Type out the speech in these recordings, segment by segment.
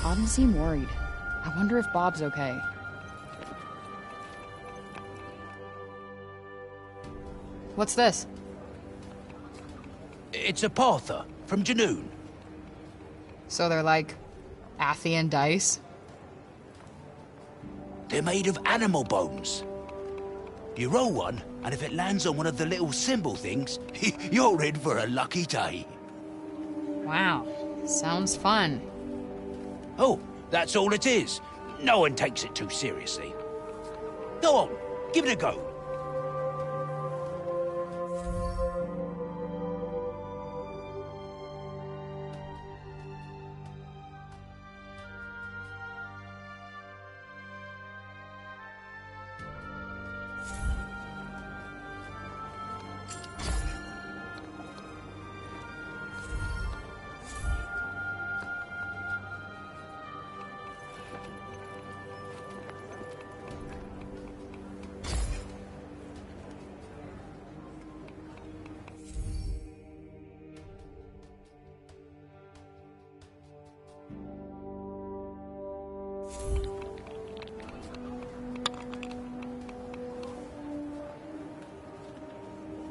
Todd seemed worried. I wonder if Bob's okay. What's this? It's a Parther from Janoon. So they're like Athian dice? They're made of animal bones. You roll one, and if it lands on one of the little symbol things, you're in for a lucky day. Wow, sounds fun. Oh, that's all it is. No one takes it too seriously. Go on, give it a go.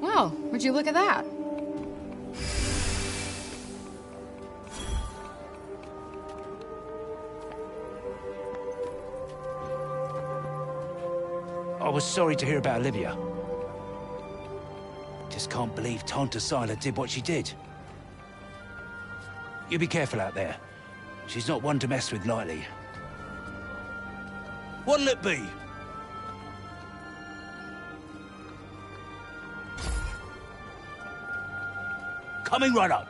Wow, would you look at that? I was sorry to hear about Olivia. Just can't believe Tanta Sila did what she did. You be careful out there. She's not one to mess with lightly. What'll it be? Coming right up.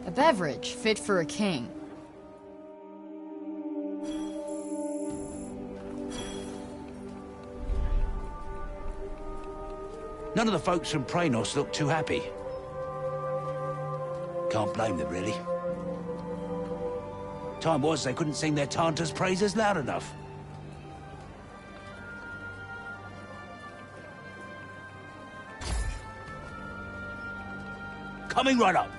A beverage fit for a king. None of the folks from Praenos look too happy. Can't blame them, really. Time was they couldn't sing their Tanta's praises loud enough. Coming right up.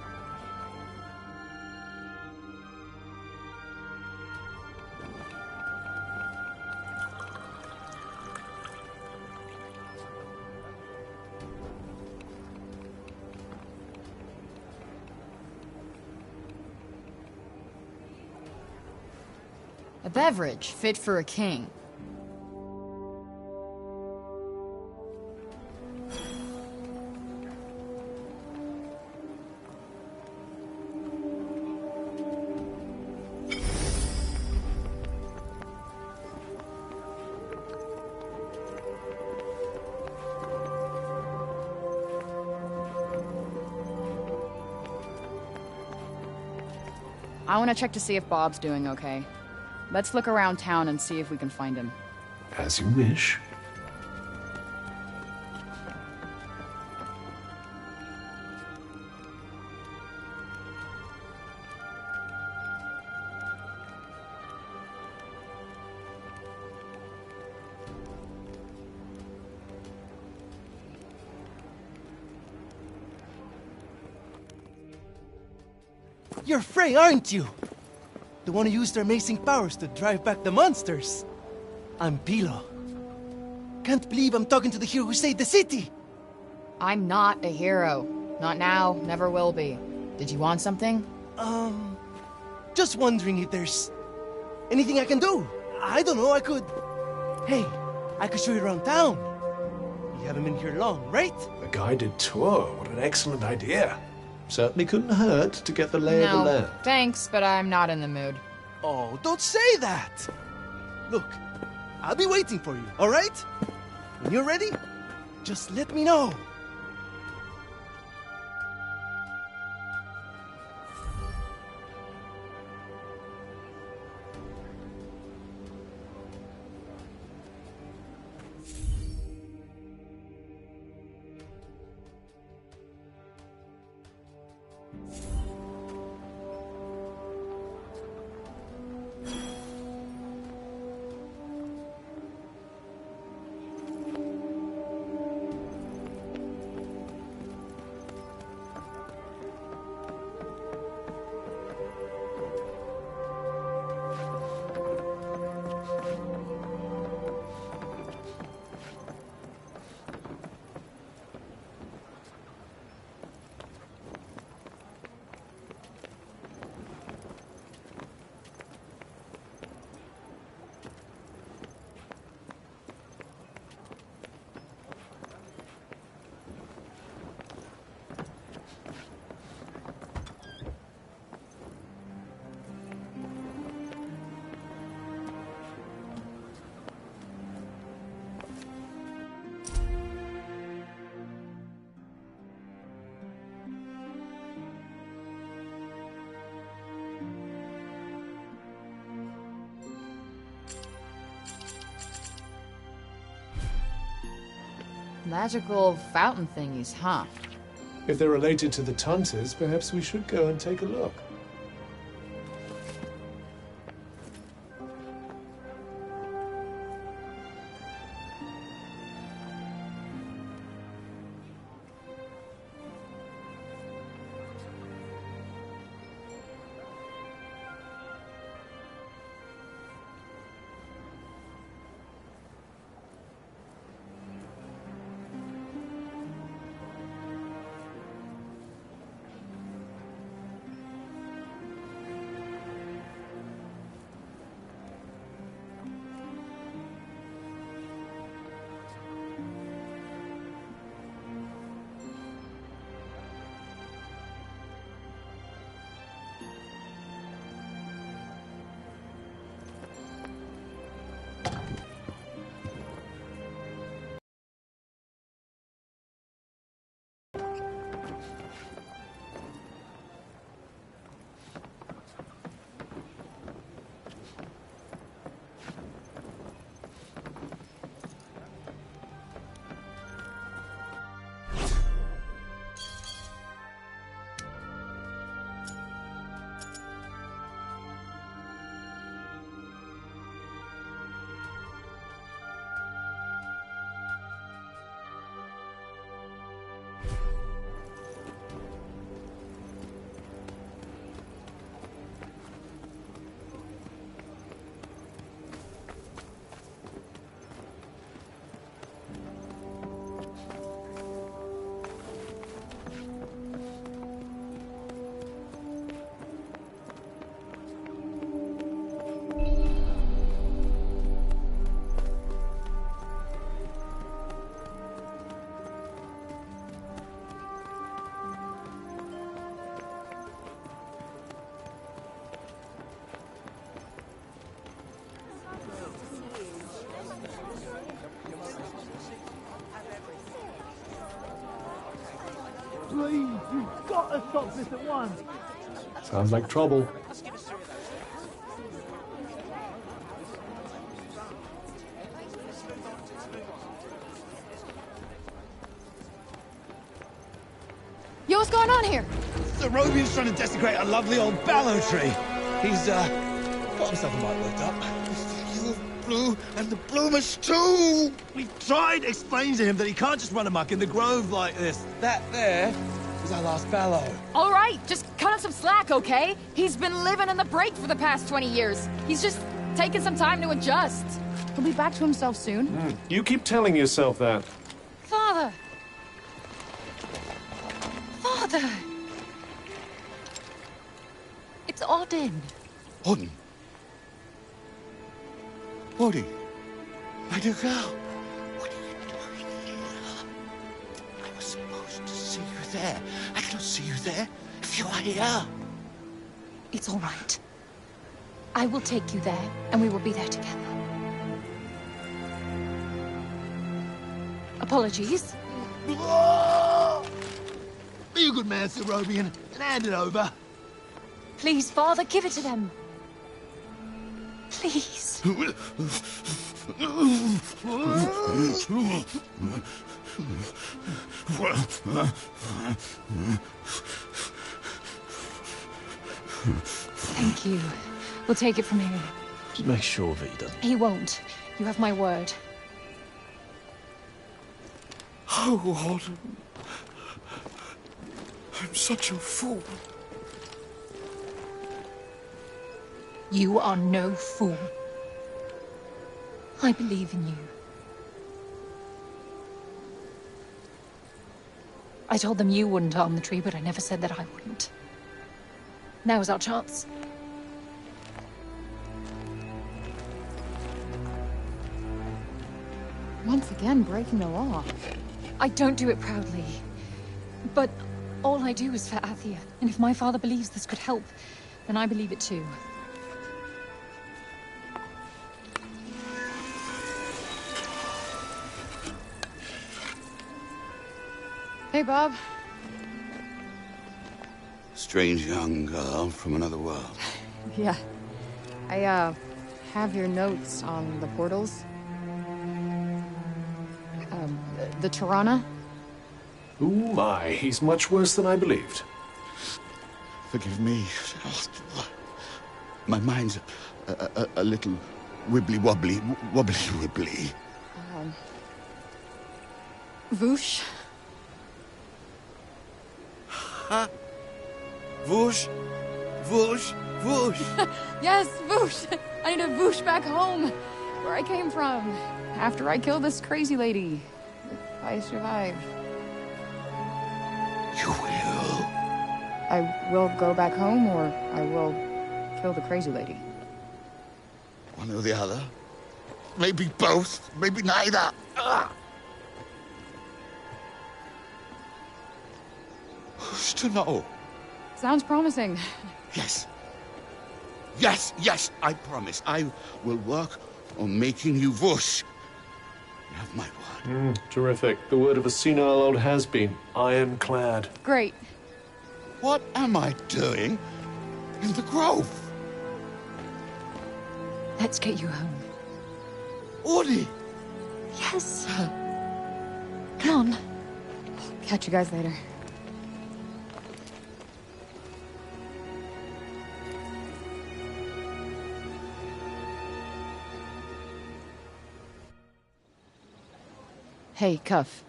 A beverage fit for a king. I want to check to see if Bob's doing okay. Let's look around town and see if we can find him. As you wish. You're Frey, aren't you? The one who used her amazing powers to drive back the monsters. I'm Pilo. Can't believe I'm talking to the hero who saved the city! I'm not a hero. Not now, never will be. Did you want something? Just wondering if there's anything I can do. I don't know, I could... Hey, I could show you around town. You haven't been here long, right? A guided tour, what an excellent idea. Certainly couldn't hurt to get the lay of the No, land. thanks, but I'm not in the mood. Oh, don't say that! Look, I'll be waiting for you, alright? When you're ready, just let me know. Magical fountain thingies, huh? If they're related to the Tunters, perhaps we should go and take a look. Please, you've got to stop this at once. Sounds like trouble. Yo, what's going on here? The Robian's trying to desecrate a lovely old ballow tree. He's, got himself a mite worked up. You're blue, and the bloomers too! We tried explaining to him that he can't just run amok in the grove like this. That there is our last ballow. All right, just cut him some slack, okay? He's been living in the break for the past 20 years. He's just taking some time to adjust. He'll be back to himself soon. You keep telling yourself that. Father! Father! It's Odin. Odin? Odin? My dear girl, what are you doing here? I was supposed to see you there. I cannot see you there if you are here. It's all right. I will take you there, and we will be there together. Apologies. Be a good man, Sir Robian, and hand it over. Please, Father, give it to them. Please. Thank you. We'll take it from here. Just make sure that he doesn't. He won't. You have my word. Oh, Odin. I'm such a fool. You are no fool. I believe in you. I told them you wouldn't harm the tree, but I never said that I wouldn't. Now is our chance. Once again, breaking the law. I don't do it proudly. But all I do is for Athia. And if my father believes this could help, then I believe it too. Hey, Bob. Strange young girl from another world. Yeah. I, have your notes on the portals. The Tirana? Oh my, he's much worse than I believed. Forgive me. My mind's a little wibbly-wobbly, wobbly-wibbly. Voosh? Huh? Whoosh, whoosh, whoosh. Yes, Voosh! I need to Voosh back home, where I came from, after I killed this crazy lady. If I survive. You will. I will go back home, or I will kill the crazy lady. One or the other. Maybe both, maybe neither. Who's to know? Sounds promising. Yes. Yes, yes, I promise. I will work on making you whoosh. You have my word. Terrific. The word of a senile old has-been. Ironclad. Great. What am I doing in the grove? Let's get you home. Audie! Yes. Come on. Catch you guys later. Hey, Cuff.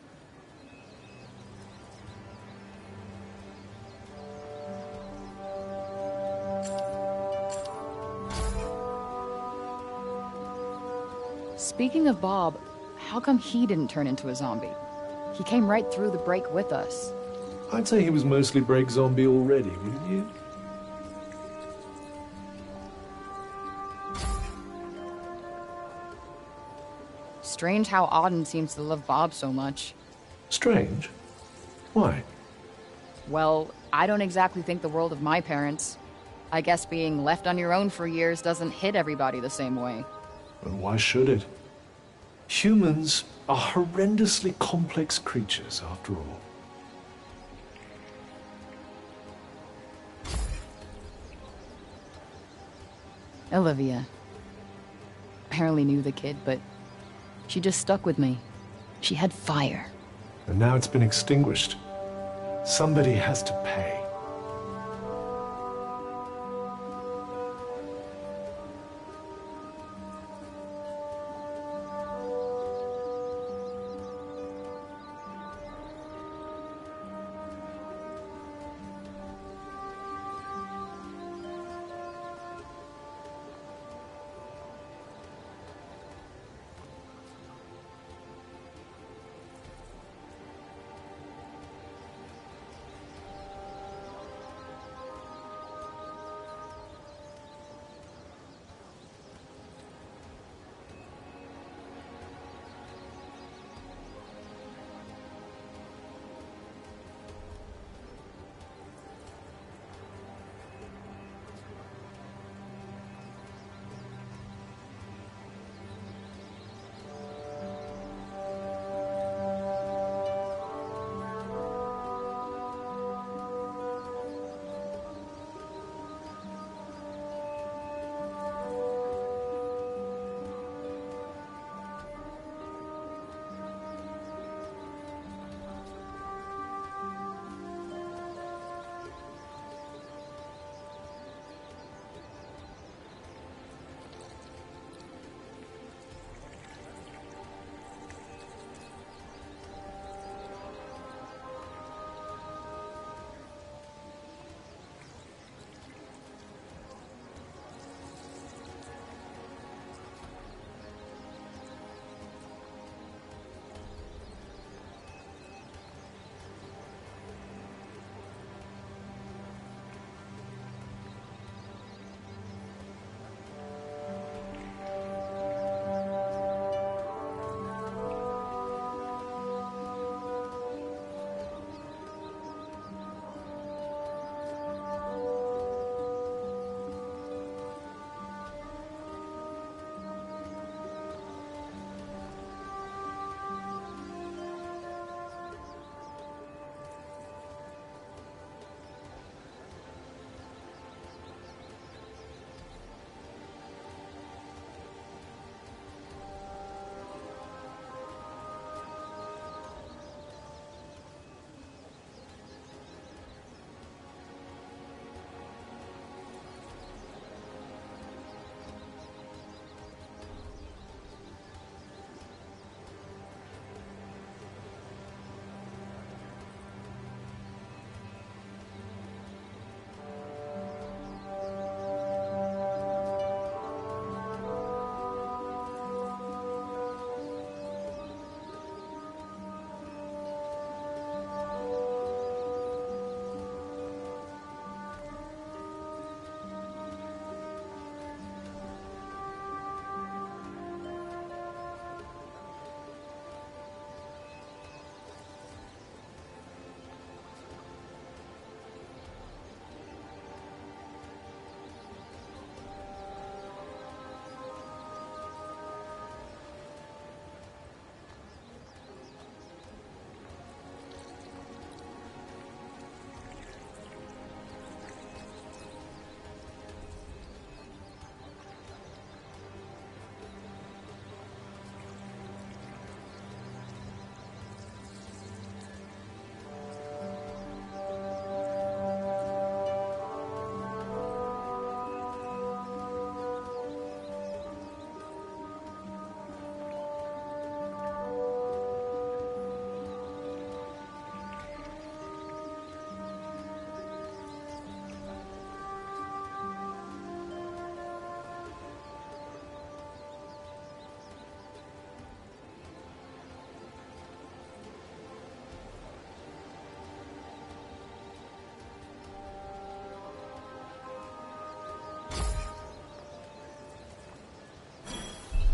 Speaking of Bob, how come he didn't turn into a zombie? He came right through the break with us. I'd say he was mostly break zombie already, wouldn't you? Strange how Auden seems to love Bob so much. Strange. Why? Well, I don't exactly think the world of my parents. I guess being left on your own for years doesn't hit everybody the same way. Well, why should it? Humans are horrendously complex creatures, after all. Olivia. I hardly knew the kid, but she just stuck with me. She had fire. And now it's been extinguished. Somebody has to pay.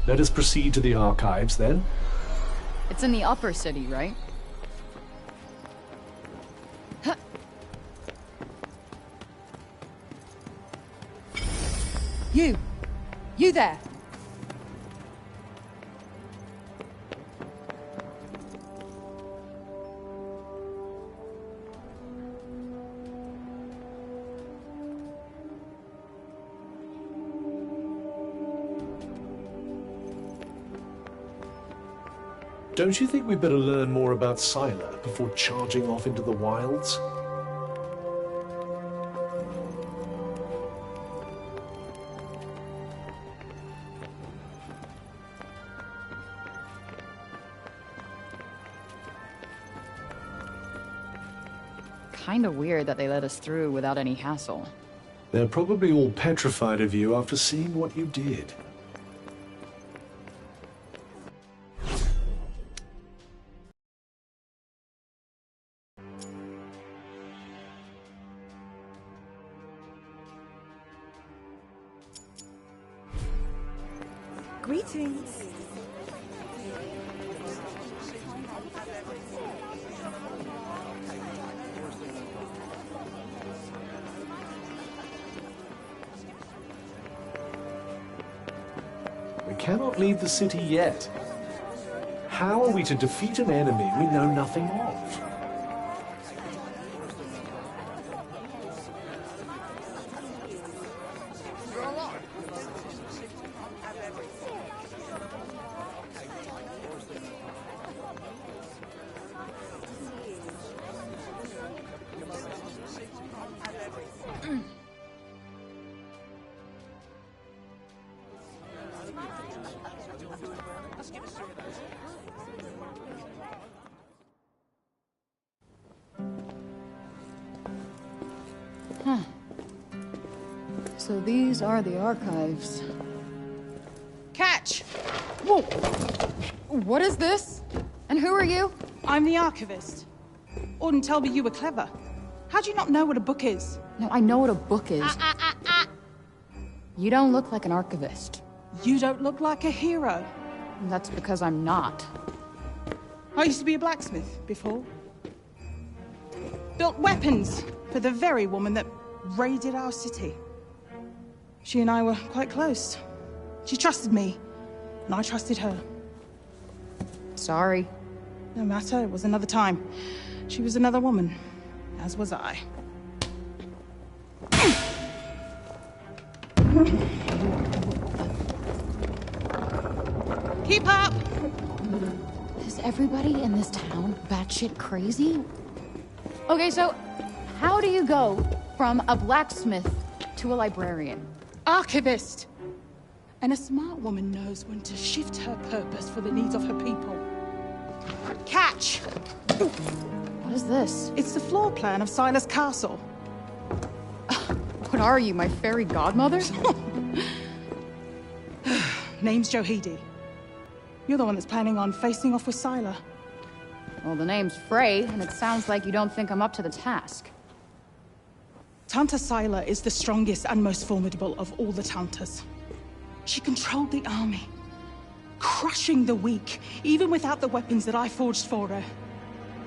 Let us proceed to the archives, then. It's in the upper city, right? Huh. You there! Don't you think we'd better learn more about Sylar before charging off into the wilds? Kinda weird that they let us through without any hassle. They're probably all petrified of you after seeing what you did. Greetings. We cannot leave the city yet. How are we to defeat an enemy we know nothing of? Huh. So these are the archives. Catch! Whoa! What is this? And who are you? I'm the archivist. Auden told me you were clever. How do you not know what a book is? No, I know what a book is. You don't look like an archivist. You don't look like a hero. That's because I'm not. I used to be a blacksmith before. Built weapons for the very woman that raided our city. She and I were quite close. She trusted me, and I trusted her. Sorry. No matter, it was another time. She was another woman, as was I. Keep up! Is everybody in this town batshit crazy? Okay, so how do you go from a blacksmith to a librarian? Archivist! And a smart woman knows when to shift her purpose for the needs of her people. Catch! What is this? It's the floor plan of Silas Castle. What are you, my fairy godmother? Name's Johidi. You're the one that's planning on facing off with Sylar. Well, the name's Frey, and it sounds like you don't think I'm up to the task. Tanta Sylar is the strongest and most formidable of all the Tantas. She controlled the army, crushing the weak, even without the weapons that I forged for her.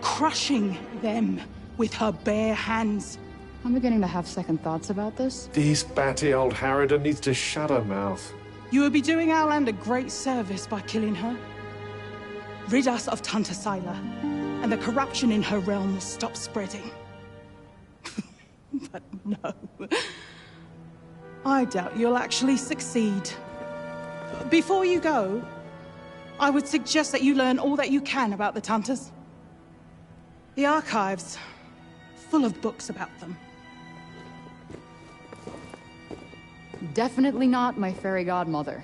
Crushing them with her bare hands. I'm beginning to have second thoughts about this. This batty old Harridan needs to shut her mouth. You would be doing our land a great service by killing her. Rid us of Tanta Sylar, and the corruption in her realm will stop spreading. But no. I doubt you'll actually succeed. Before you go, I would suggest that you learn all that you can about the Tantas. The archives, full of books about them. Definitely not my fairy godmother.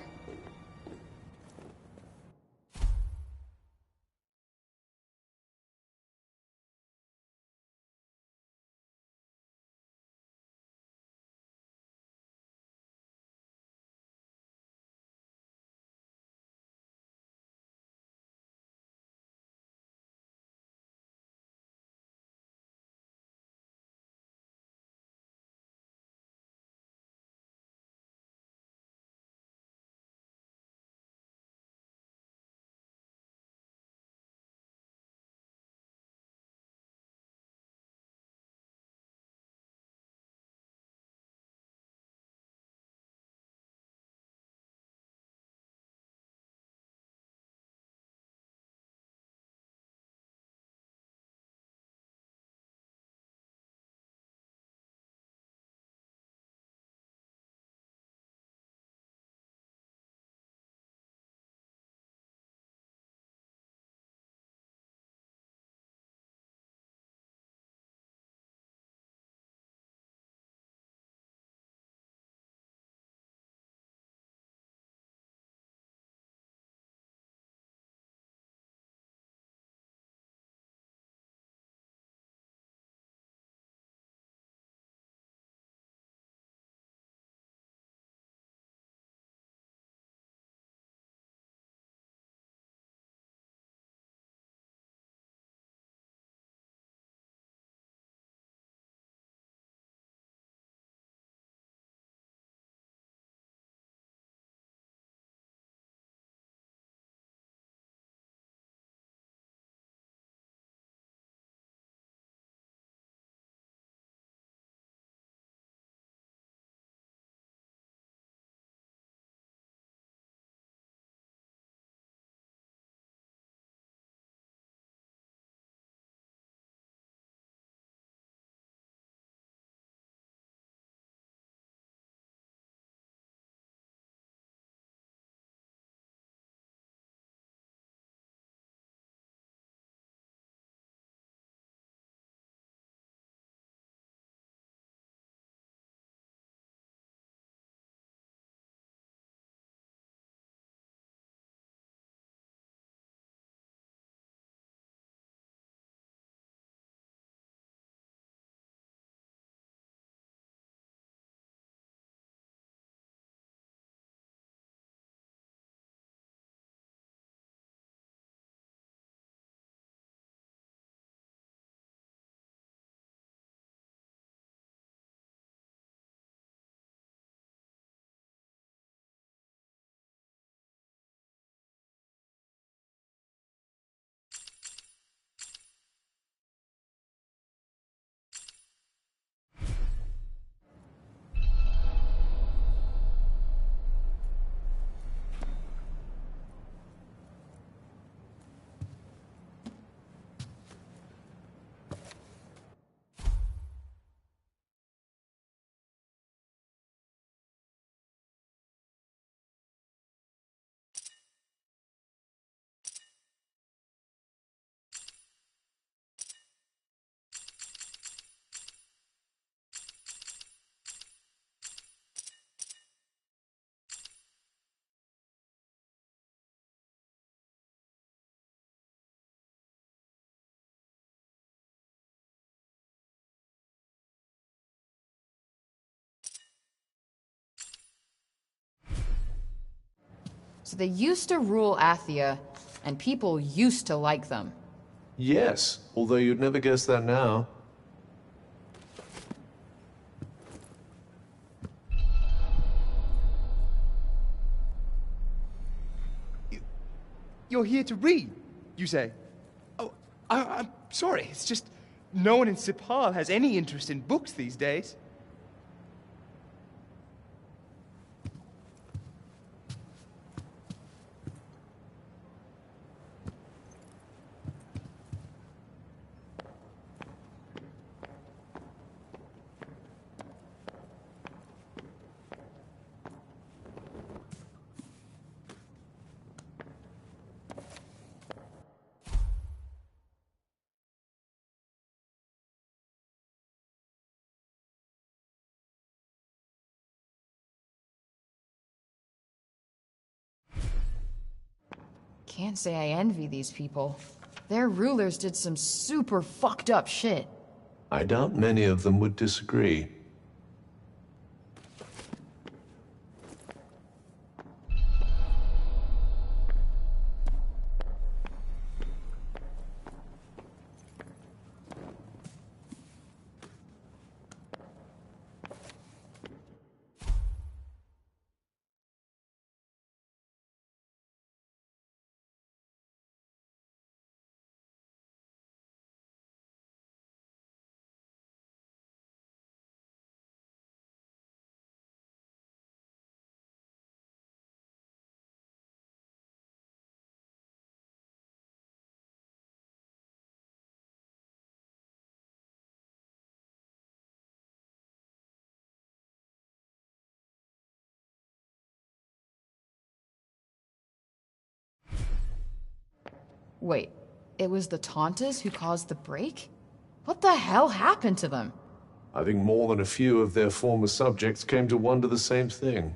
So they used to rule Athia, and people used to like them. Yes, although you'd never guess that now. You're here to read, you say? Oh, I'm sorry. It's just no one in Sipal has any interest in books these days. Can't say I envy these people. Their rulers did some super fucked up shit. I doubt many of them would disagree. Wait, it was the Tauntas who caused the break? What the hell happened to them? I think more than a few of their former subjects came to wonder the same thing.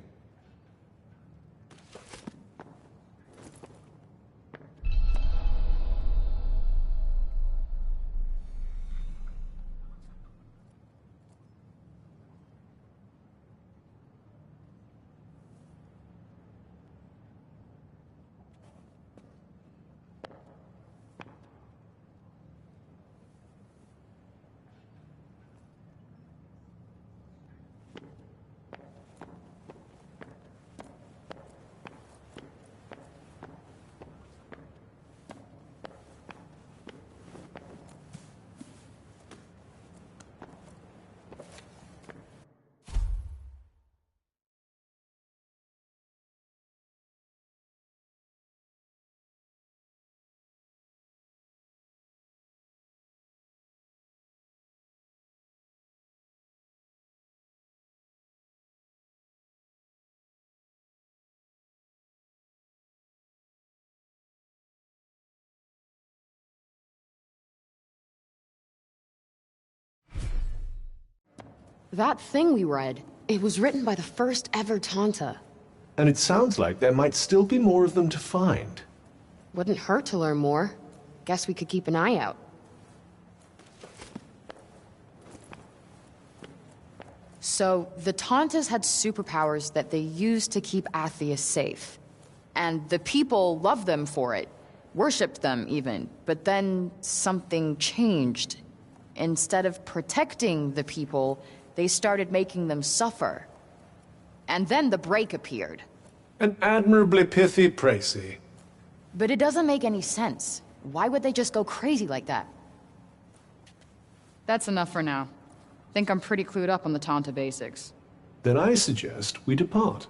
That thing we read, it was written by the first ever Tanta. And it sounds like there might still be more of them to find. Wouldn't hurt to learn more. Guess we could keep an eye out. So, the Tauntas had superpowers that they used to keep Athia safe. And the people loved them for it. Worshipped them, even. But then, something changed. Instead of protecting the people, they started making them suffer. And then the break appeared. An admirably pithy précis. But it doesn't make any sense. Why would they just go crazy like that? That's enough for now. Think I'm pretty clued up on the Tanta basics. Then I suggest we depart.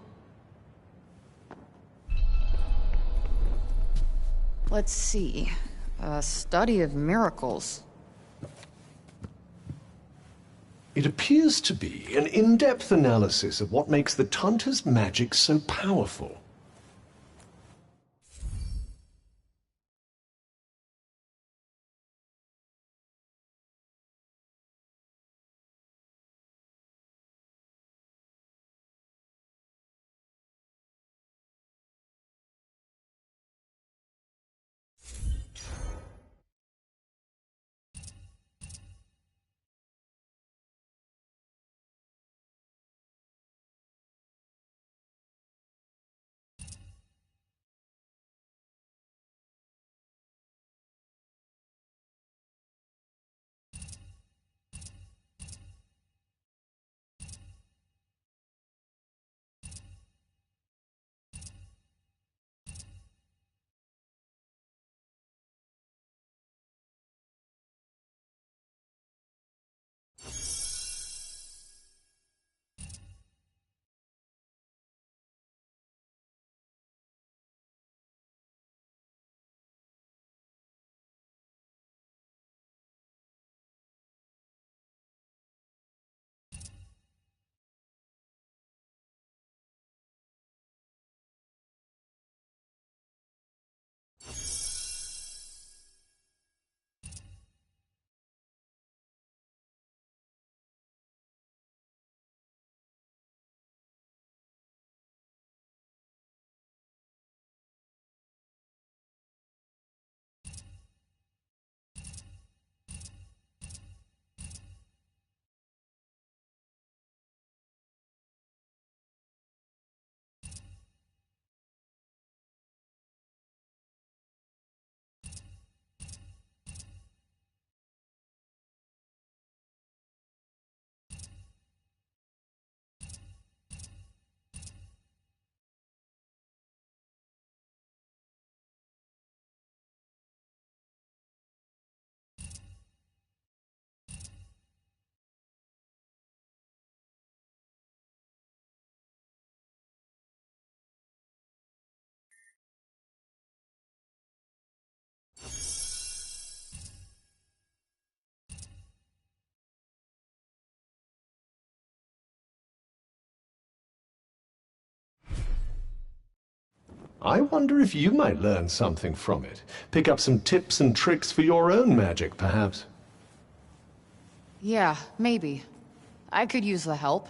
Let's see. A study of miracles. It appears to be an in-depth analysis of what makes the Tanta's magic so powerful. I wonder if you might learn something from it. Pick up some tips and tricks for your own magic, perhaps. Yeah, maybe. I could use the help.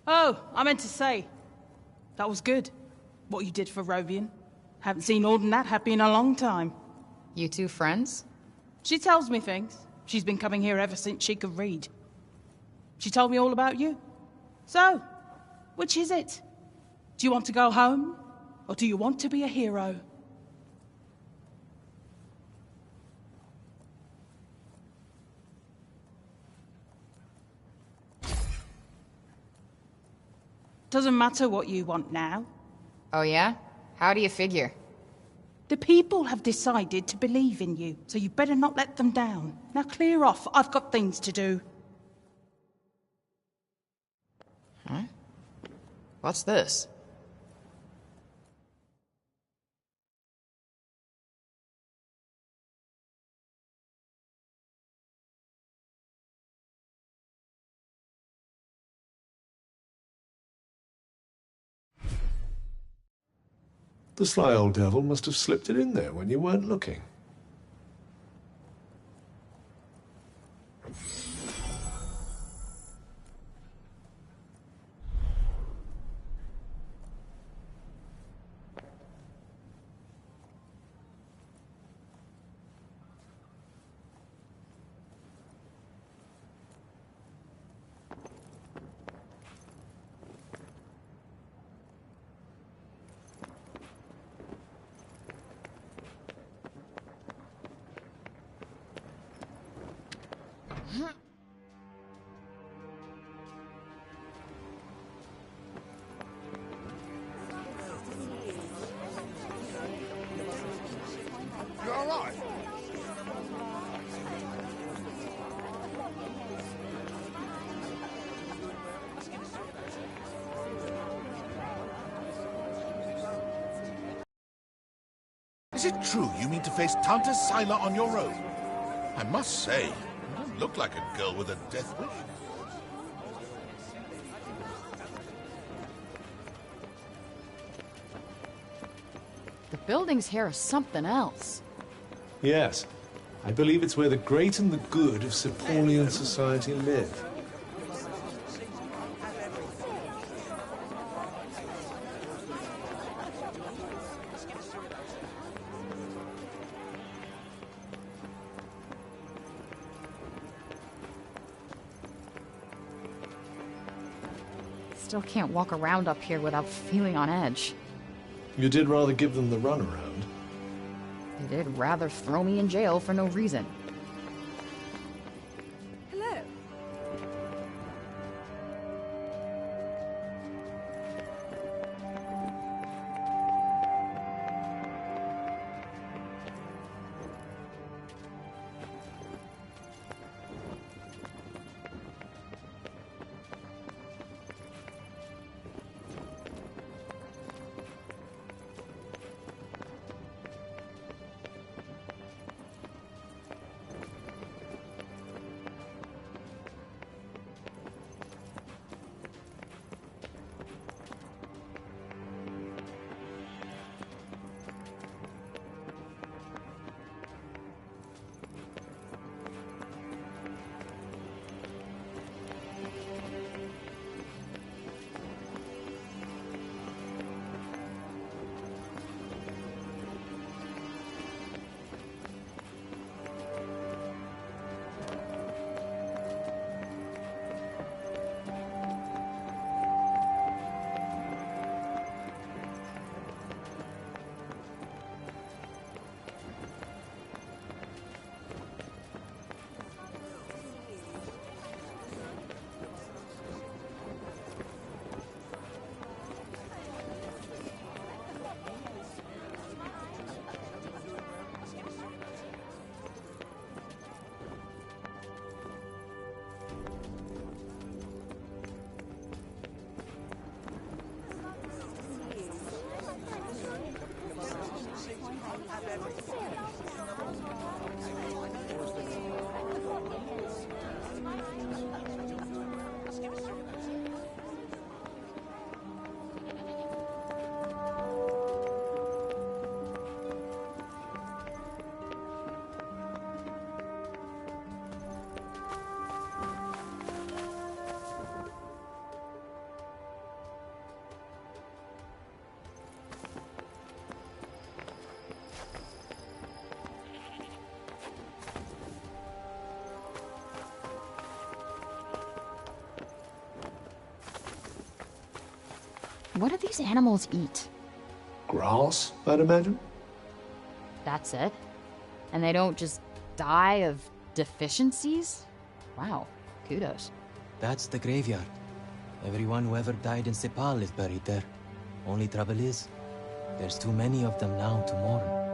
Oh, I meant to say, that was good, what you did for Rovian. Haven't seen Auden that happy in a long time. You two friends? She tells me things. She's been coming here ever since she could read. She told me all about you. So, which is it? Do you want to go home, or do you want to be a hero? Doesn't matter what you want now. Oh yeah? How do you figure? The people have decided to believe in you, so you better not let them down. Now clear off, I've got things to do. Huh? What's this? The sly old devil must have slipped it in there when you weren't looking. You all right? Is it true you mean to face Tanta Sila on your own? I must say, you don't look like a girl with a death wish. The buildings here are something else. Yes. I believe it's where the great and the good of Sepolian society live. Still can't walk around up here without feeling on edge. You did rather give them the runaround. They did rather throw me in jail for no reason. Hello. What do these animals eat? Grass, I'd imagine? That's it? And they don't just die of deficiencies? Wow, kudos. That's the graveyard. Everyone who ever died in Sepal is buried there. Only trouble is, there's too many of them now to mourn.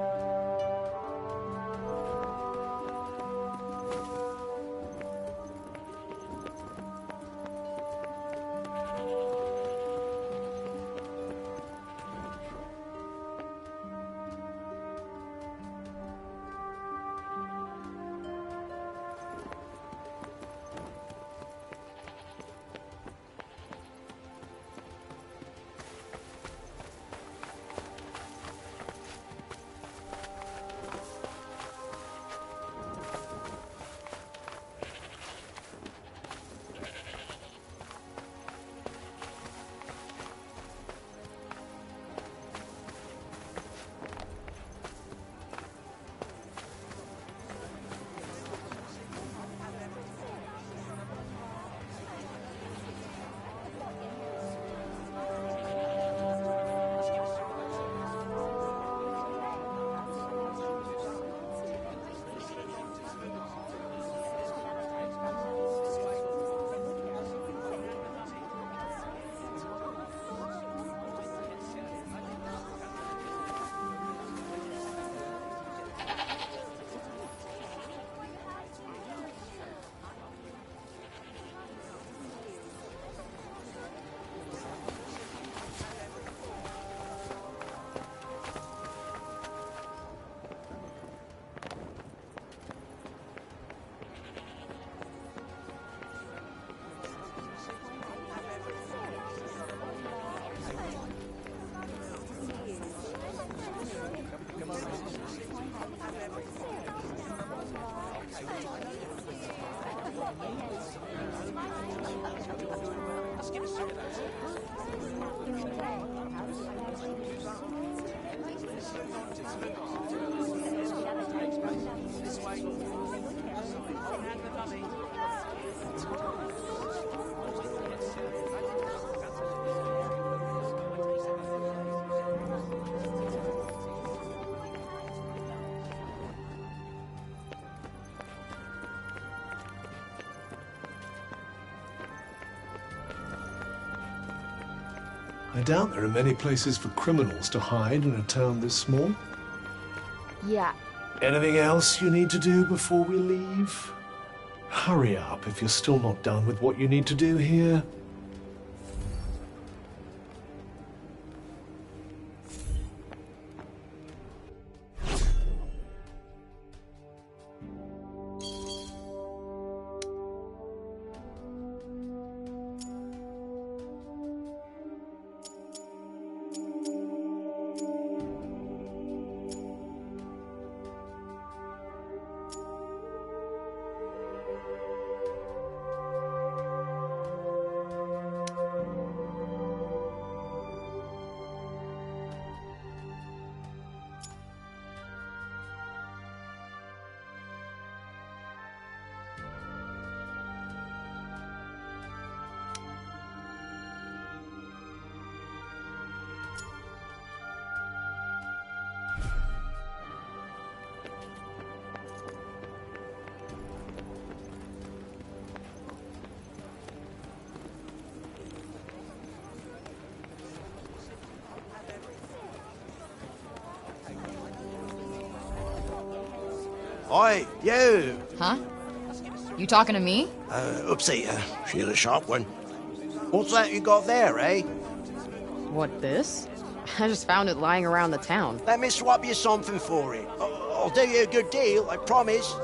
I doubt there are many places for criminals to hide in a town this small. Yeah. Anything else you need to do before we leave? Hurry up if you're still not done with what you need to do here. Oi, you! Huh? You talking to me? Oopsie, she's a sharp one. What's that you got there, eh? What, this? I just found it lying around the town. Let me swap you something for it. I'll do you a good deal, I promise.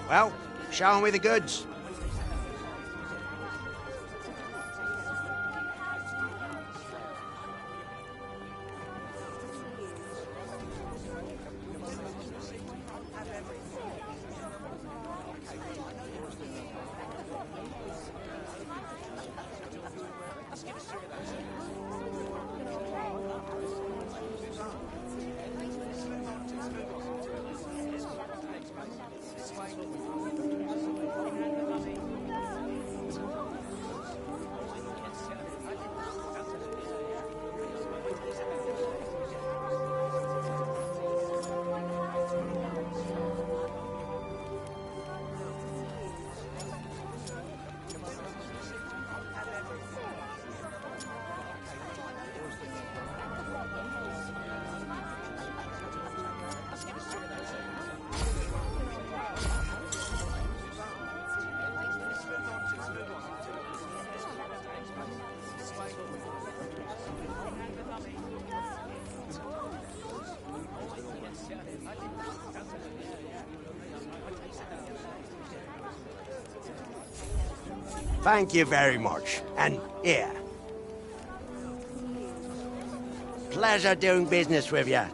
Well, show me the goods. Thank you very much. And here. Pleasure doing business with you.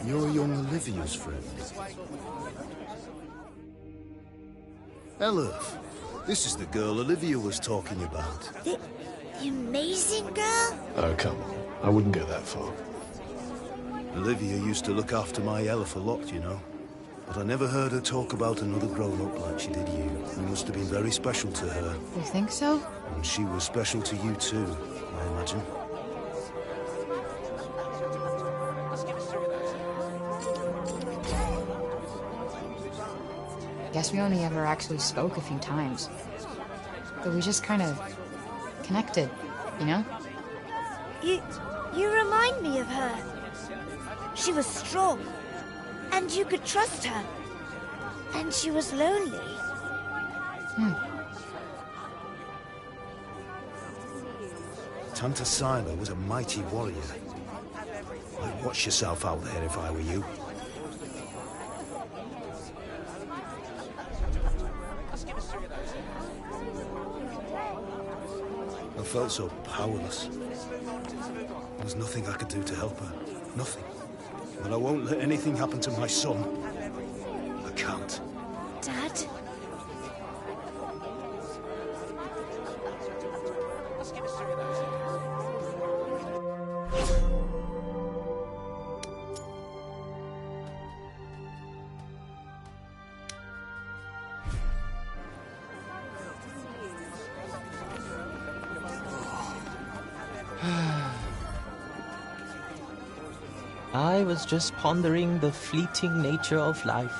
You're young Olivia's friend. Elif, this is the girl Olivia was talking about. The amazing girl? Oh, come on. I wouldn't go that far. Olivia used to look after my Elif a lot, you know. But I never heard her talk about another grown-up like she did you. You must have been very special to her. You think so? And she was special to you too, I imagine. Guess we only ever actually spoke a few times. But we just kind of connected, you know? You remind me of her. She was strong, and you could trust her. And she was lonely. Tanta Sila was a mighty warrior. I'd watch yourself out there if I were you. I felt so powerless. There was nothing I could do to help her. Nothing. But I won't let anything happen to my son. I can't. Dad? I was just pondering the fleeting nature of life.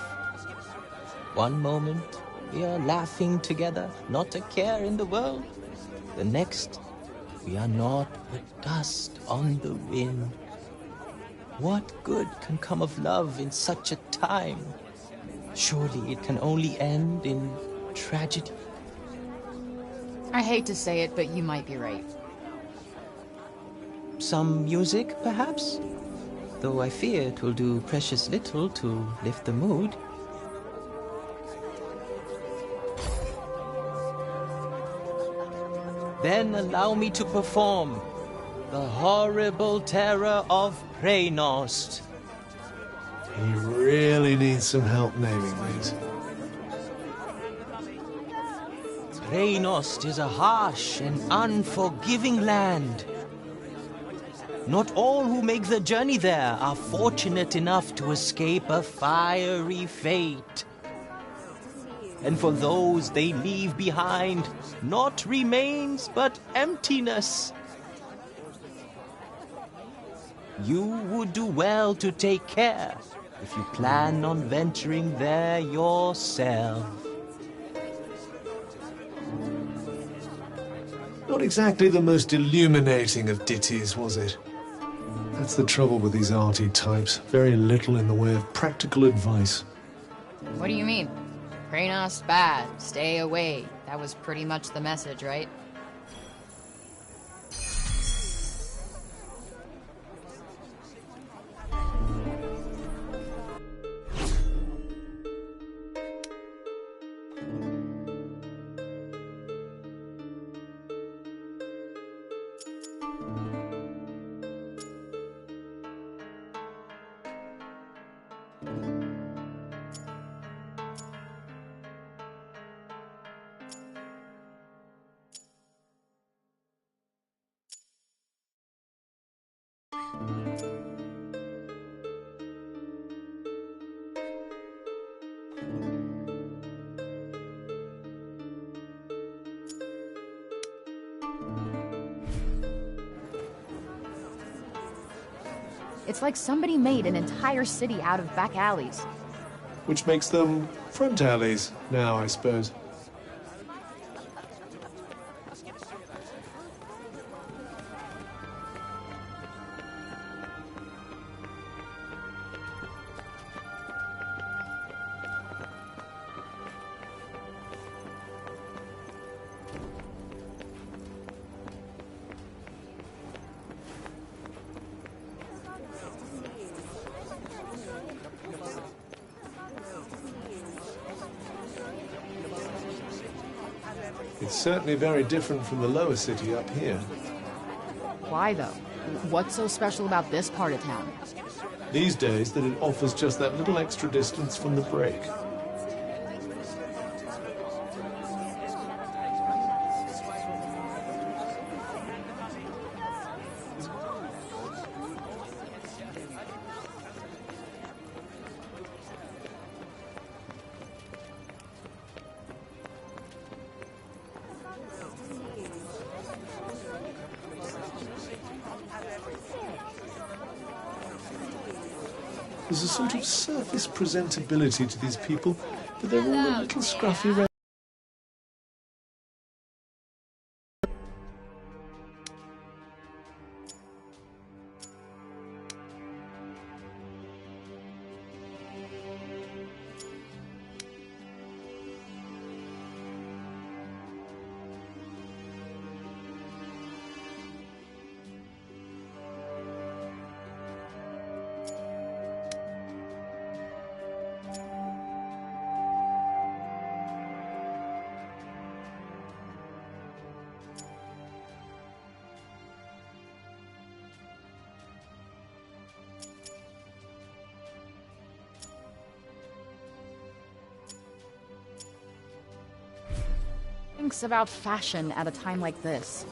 One moment, we are laughing together, not a care in the world. The next, we are naught but dust on the wind. What good can come of love in such a time? Surely it can only end in tragedy. I hate to say it, but you might be right. Some music, perhaps? Though I fear it will do precious little to lift the mood. Then allow me to perform the horrible terror of Preynost. He really needs some help naming these. Preynost is a harsh and unforgiving land. Not all who make the journey there are fortunate enough to escape a fiery fate. And for those they leave behind, not remains but emptiness. You would do well to take care if you plan on venturing there yourself. Not exactly the most illuminating of ditties, was it? That's the trouble with these arty types. Very little in the way of practical advice. What do you mean? Preynost bad, stay away. That was pretty much the message, right? It's like somebody made an entire city out of back alleys. Which makes them front alleys now, I suppose. It's certainly very different from the lower city up here. Why, though? What's so special about this part of town? These days, that it offers just that little extra distance from the break. There's a sort of surface presentability to these people, but they're all a little scruffy around. Thinks about fashion at a time like this.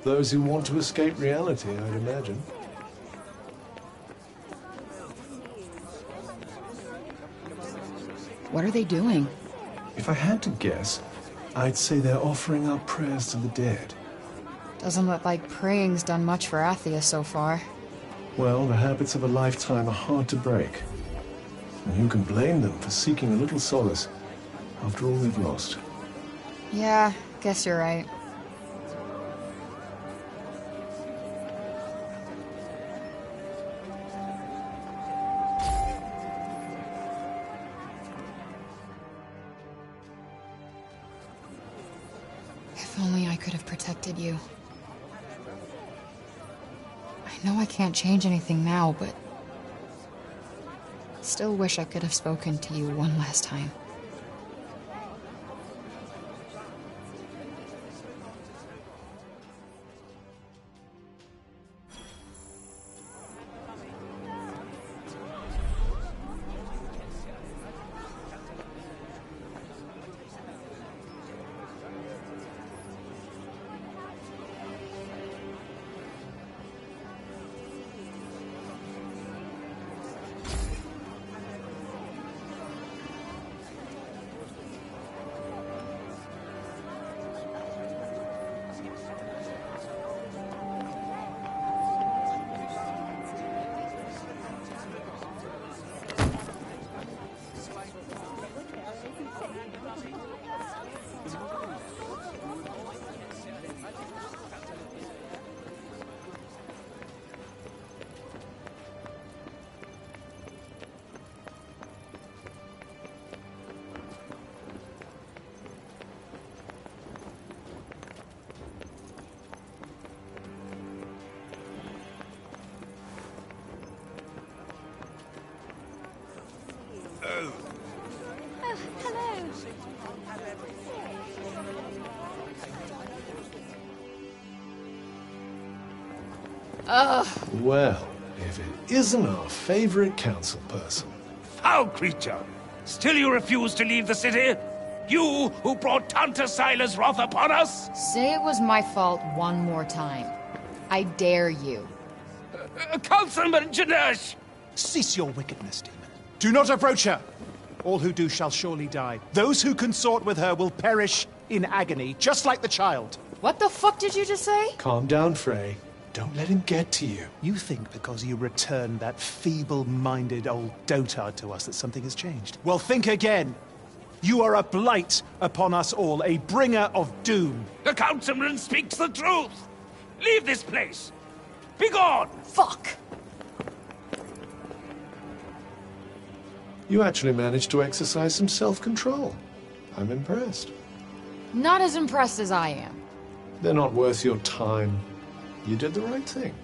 Those who want to escape reality, I'd imagine. What are they doing? If I had to guess, I'd say they're offering up prayers to the dead. Doesn't look like praying's done much for Athia so far. Well, the habits of a lifetime are hard to break. And who can blame them for seeking a little solace after all they've lost? Yeah, guess you're right. If only I could have protected you. I know I can't change anything now, but still wish I could have spoken to you one last time. Ugh. Well, if it isn't our favorite council person. Foul creature! Still you refuse to leave the city? You who brought Tanta Sila's wrath upon us? Say it was my fault one more time. I dare you. Councilman Janesh! Cease your wickedness, demon. Do not approach her! All who do shall surely die. Those who consort with her will perish in agony, just like the child. What the fuck did you just say? Calm down, Frey. Don't let him get to you. You think because you returned that feeble-minded old dotard to us that something has changed? Well, think again. You are a blight upon us all, a bringer of doom. The councilman speaks the truth! Leave this place! Be gone! Fuck! You actually managed to exercise some self-control. I'm impressed. Not as impressed as I am. They're not worth your time. You did the right thing.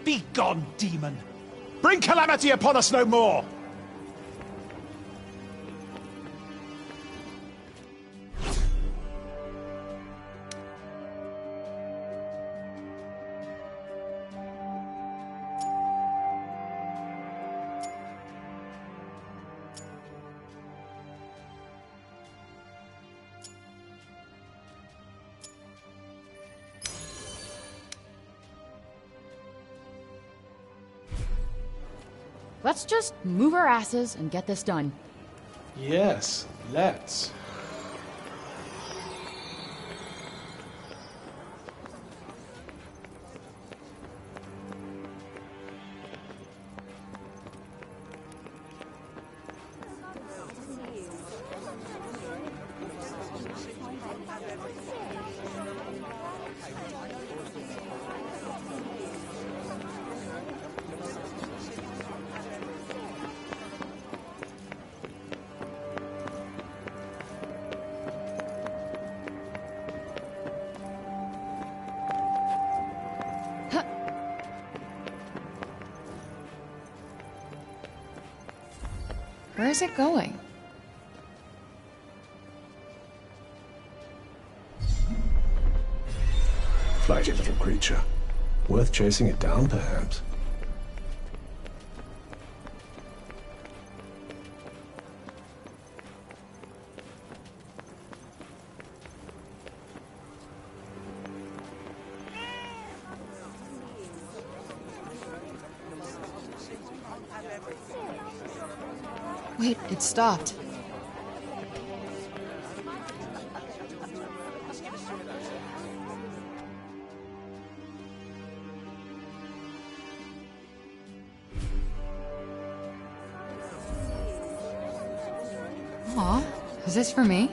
Be gone, demon! Bring calamity upon us no more! Let's just move our asses and get this done. Yes, let's. Where is it going? Flighty little creature. Worth chasing it down, perhaps. Wait, it stopped. Aw, is this for me?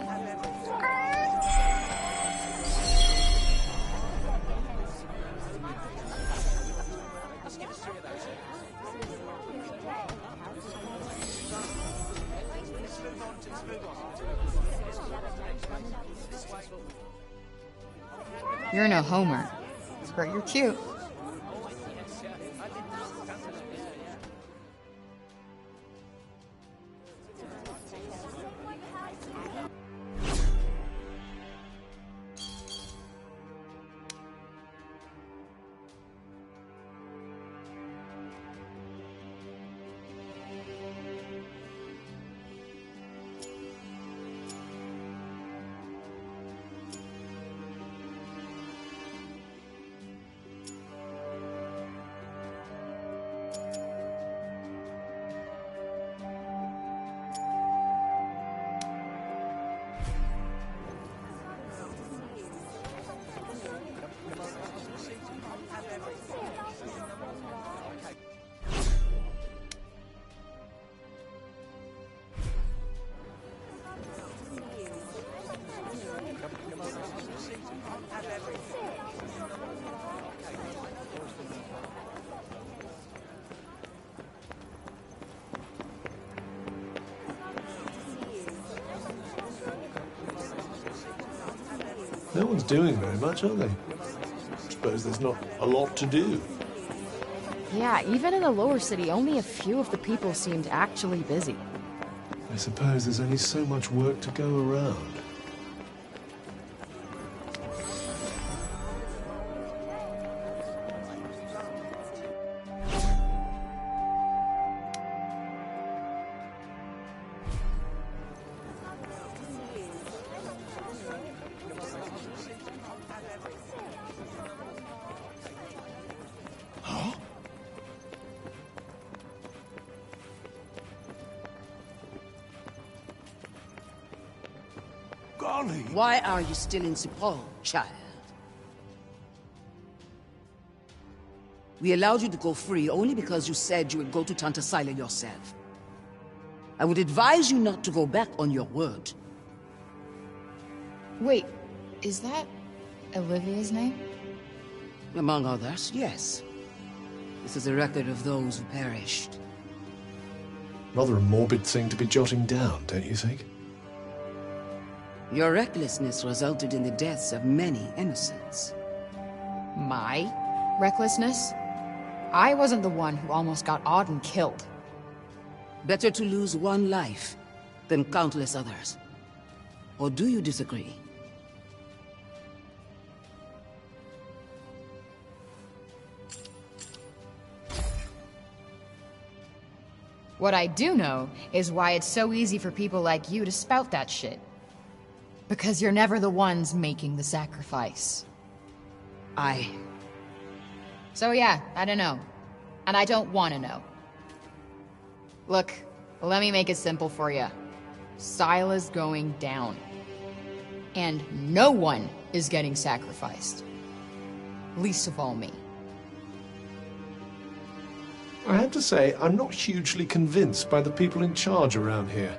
You're no Homer, but you're cute. No one's doing very much, are they? Suppose there's not a lot to do. Yeah, even in the lower city, only a few of the people seemed actually busy. I suppose there's only so much work to go around. Why are you still in Sepal, child? We allowed you to go free only because you said you would go to Tanta Sila yourself. I would advise you not to go back on your word. Wait, is that Olivia's name? Among others, yes. This is a record of those who perished. Rather a morbid thing to be jotting down, don't you think? Your recklessness resulted in the deaths of many innocents. My recklessness? I wasn't the one who almost got Auden killed. Better to lose one life than countless others. Or do you disagree? What I do know is why it's so easy for people like you to spout that shit. Because you're never the ones making the sacrifice. So yeah, I don't know. And I don't want to know. Look, let me make it simple for you. Sila's going down. And no one is getting sacrificed. Least of all me. I have to say, I'm not hugely convinced by the people in charge around here.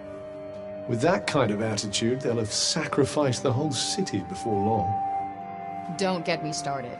With that kind of attitude, they'll have sacrificed the whole city before long. Don't get me started.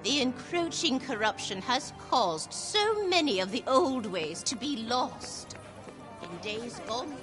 The encroaching corruption has caused so many of the old ways to be lost. In days gone.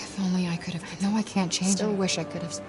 If only I could have... No, I can't change. Still wish I could have...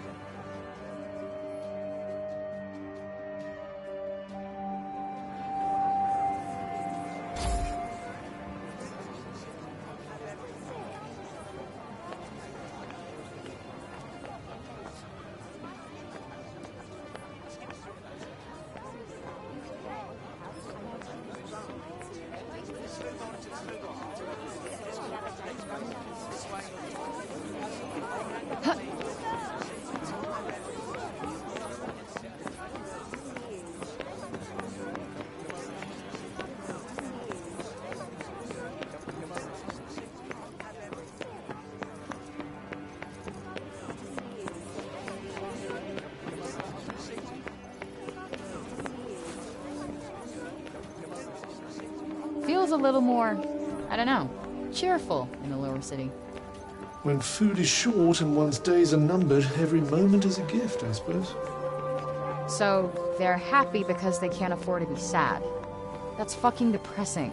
Feels a little more, I don't know, cheerful in the lower city. When food is short and one's days are numbered, every moment is a gift, I suppose. So, they're happy because they can't afford to be sad. That's fucking depressing.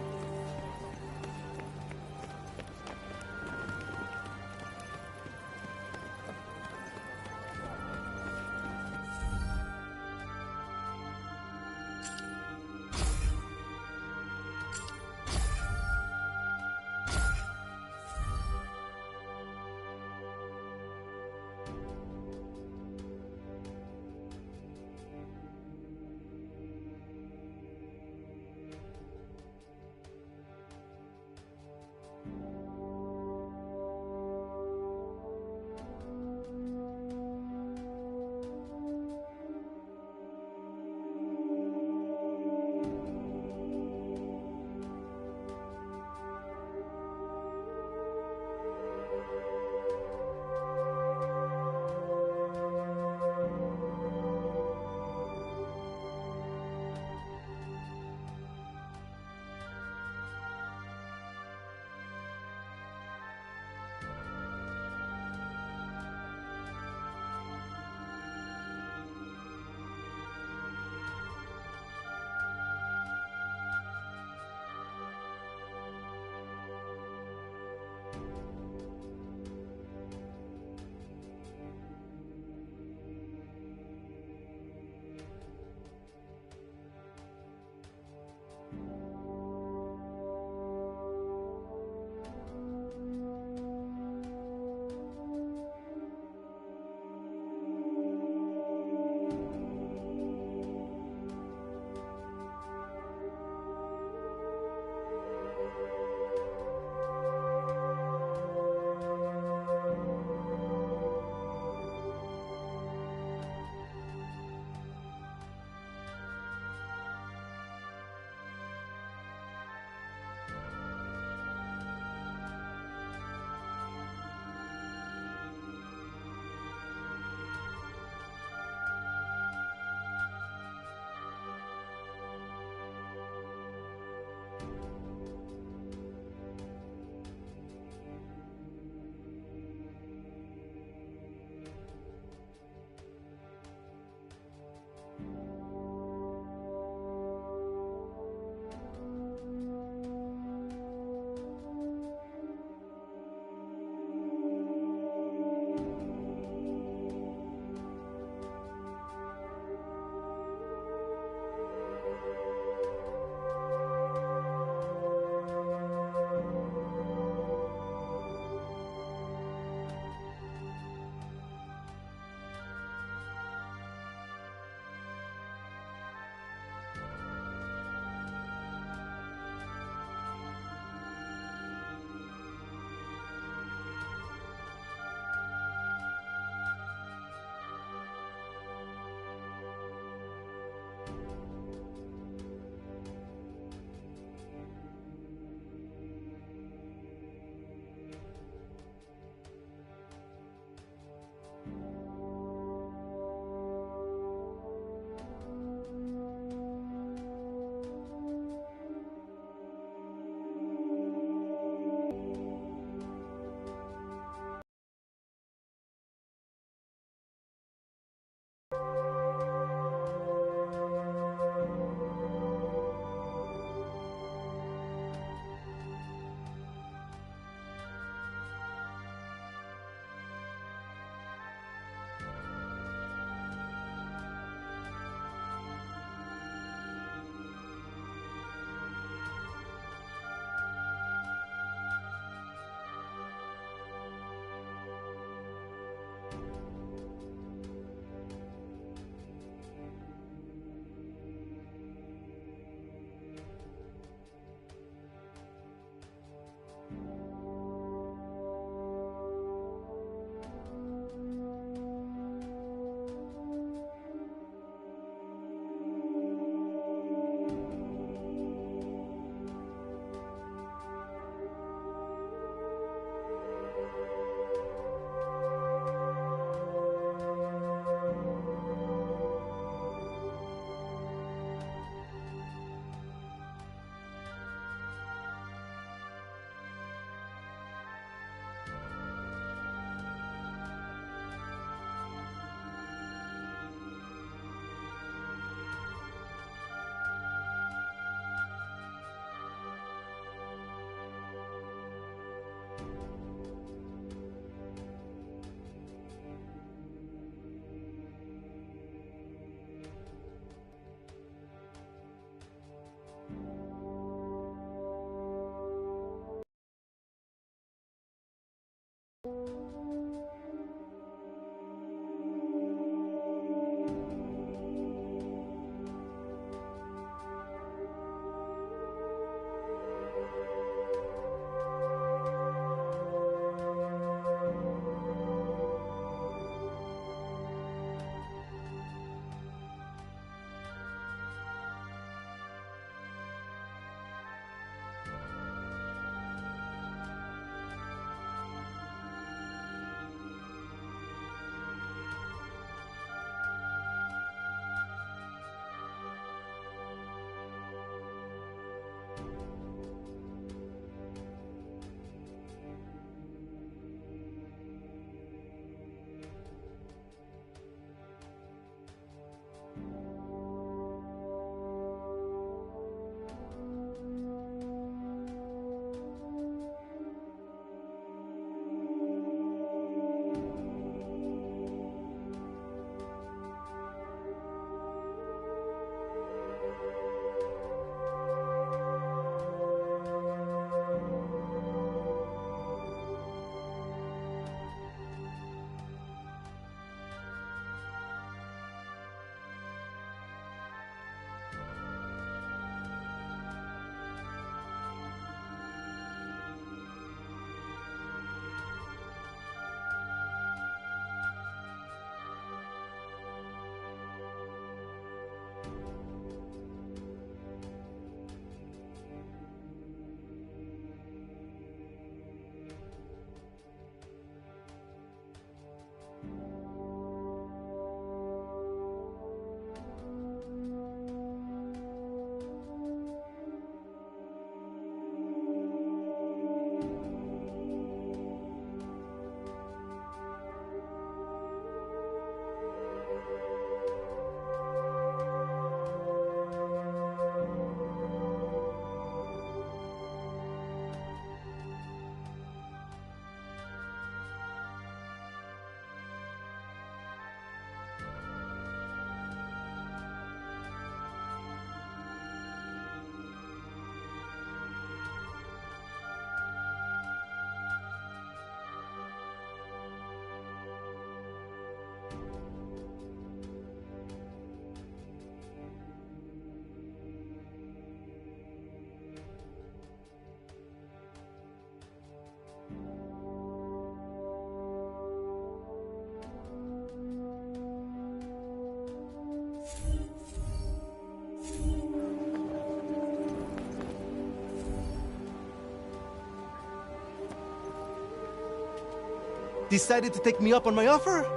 Decided to take me up on my offer?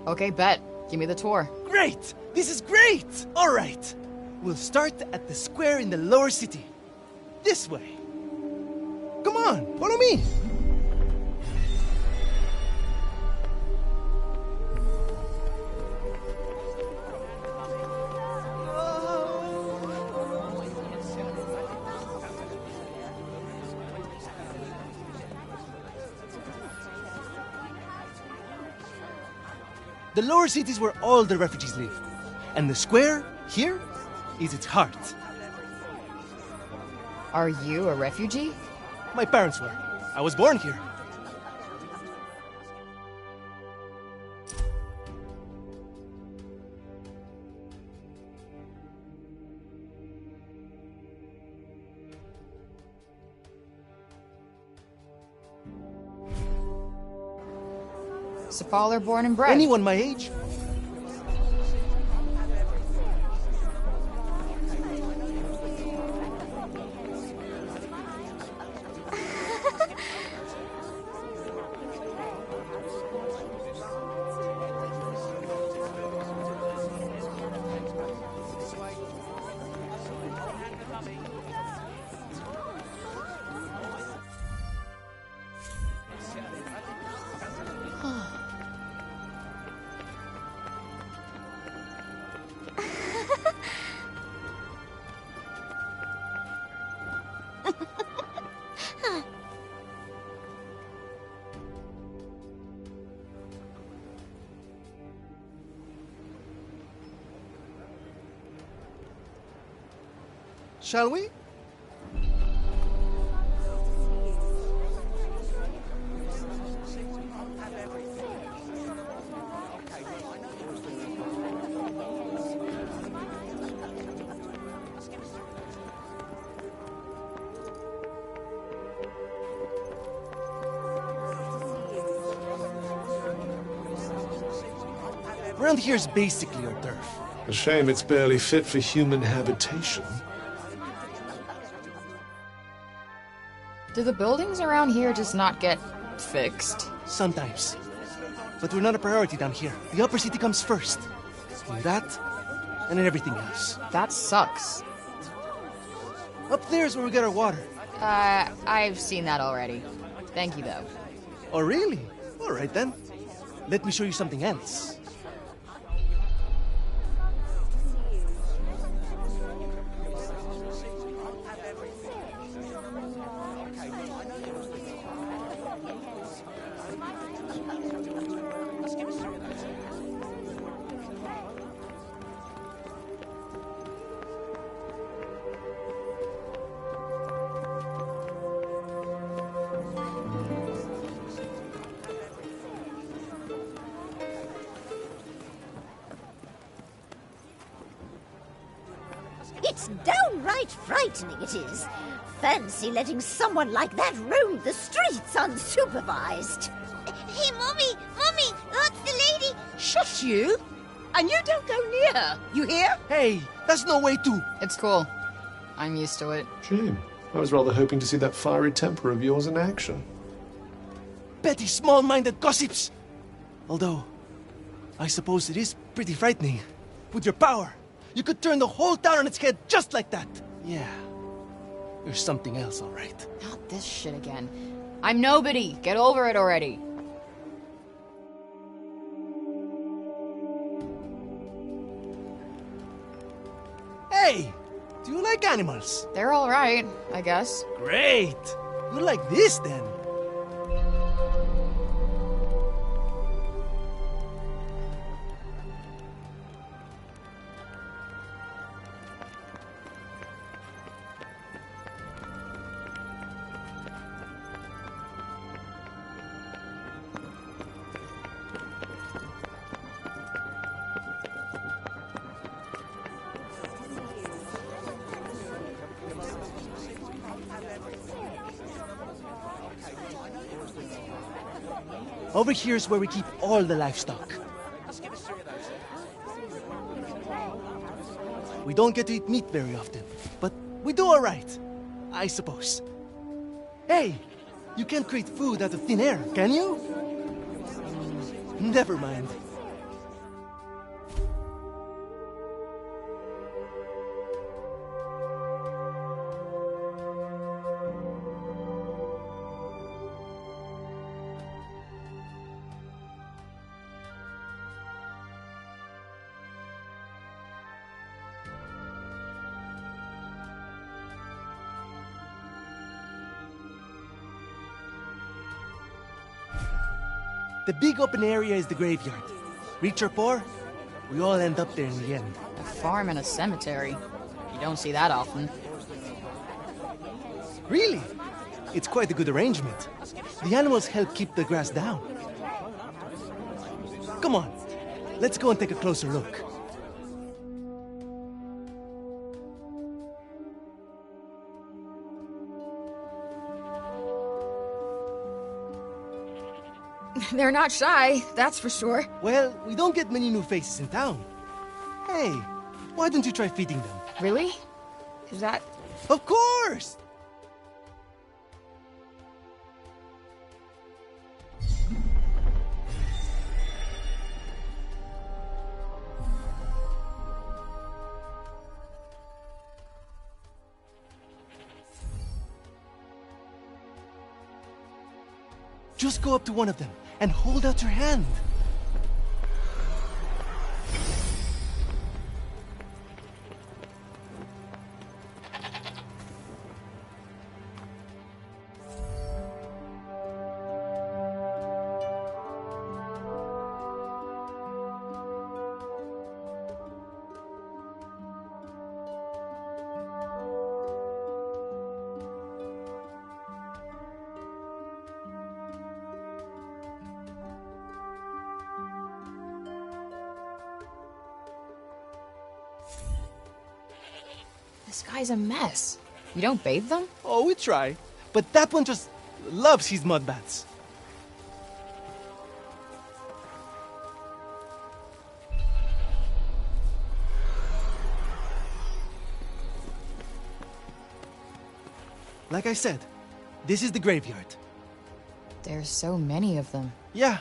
Okay, bet. Give me the tour. Great! This is great! All right. We'll start at the square in the lower city. This way. Come on, follow me. The lower city is where all the refugees live. And the square, here, is its heart. Are you a refugee? My parents were. I was born here. Sefaller born and bred. Anyone my age? Shall we? Around here's basically our turf. A shame it's barely fit for human habitation. Do the buildings around here just not get fixed? Sometimes. But we're not a priority down here. The upper city comes first. And that, and then everything else. That sucks. Up there's where we get our water. I've seen that already. Thank you, though. Oh, really? All right, then. Let me show you something else. It's downright frightening, it is. Fancy letting someone like that roam the streets unsupervised. Hey, Mommy! Mommy! That's the lady! Shush you! And you don't go near her, you hear? Hey, that's no way to... It's cool. I'm used to it. Shame. I was rather hoping to see that fiery temper of yours in action. Petty, small-minded gossips! Although, I suppose it is pretty frightening. With your power, you could turn the whole town on its head just like that. Yeah. You're something else, all right. Not this shit again. I'm nobody. Get over it already. Hey! Do you like animals? They're all right, I guess. Great! You like this, then? Over here is where we keep all the livestock. We don't get to eat meat very often, but we do all right, I suppose. Hey, you can't create food out of thin air, can you? Never mind. The big open area is the graveyard. Rich or poor, we all end up there in the end. A farm and a cemetery. You don't see that often. Really? It's quite a good arrangement. The animals help keep the grass down. Come on, let's go and take a closer look. They're not shy, that's for sure. Well, we don't get many new faces in town. Hey, why don't you try feeding them? Really? Is that... Of course! Just go up to one of them and hold out your hand. This guy's a mess. You don't bathe them? Oh, we try. But that one just loves his mud baths. Like I said, this is the graveyard. There's so many of them. Yeah.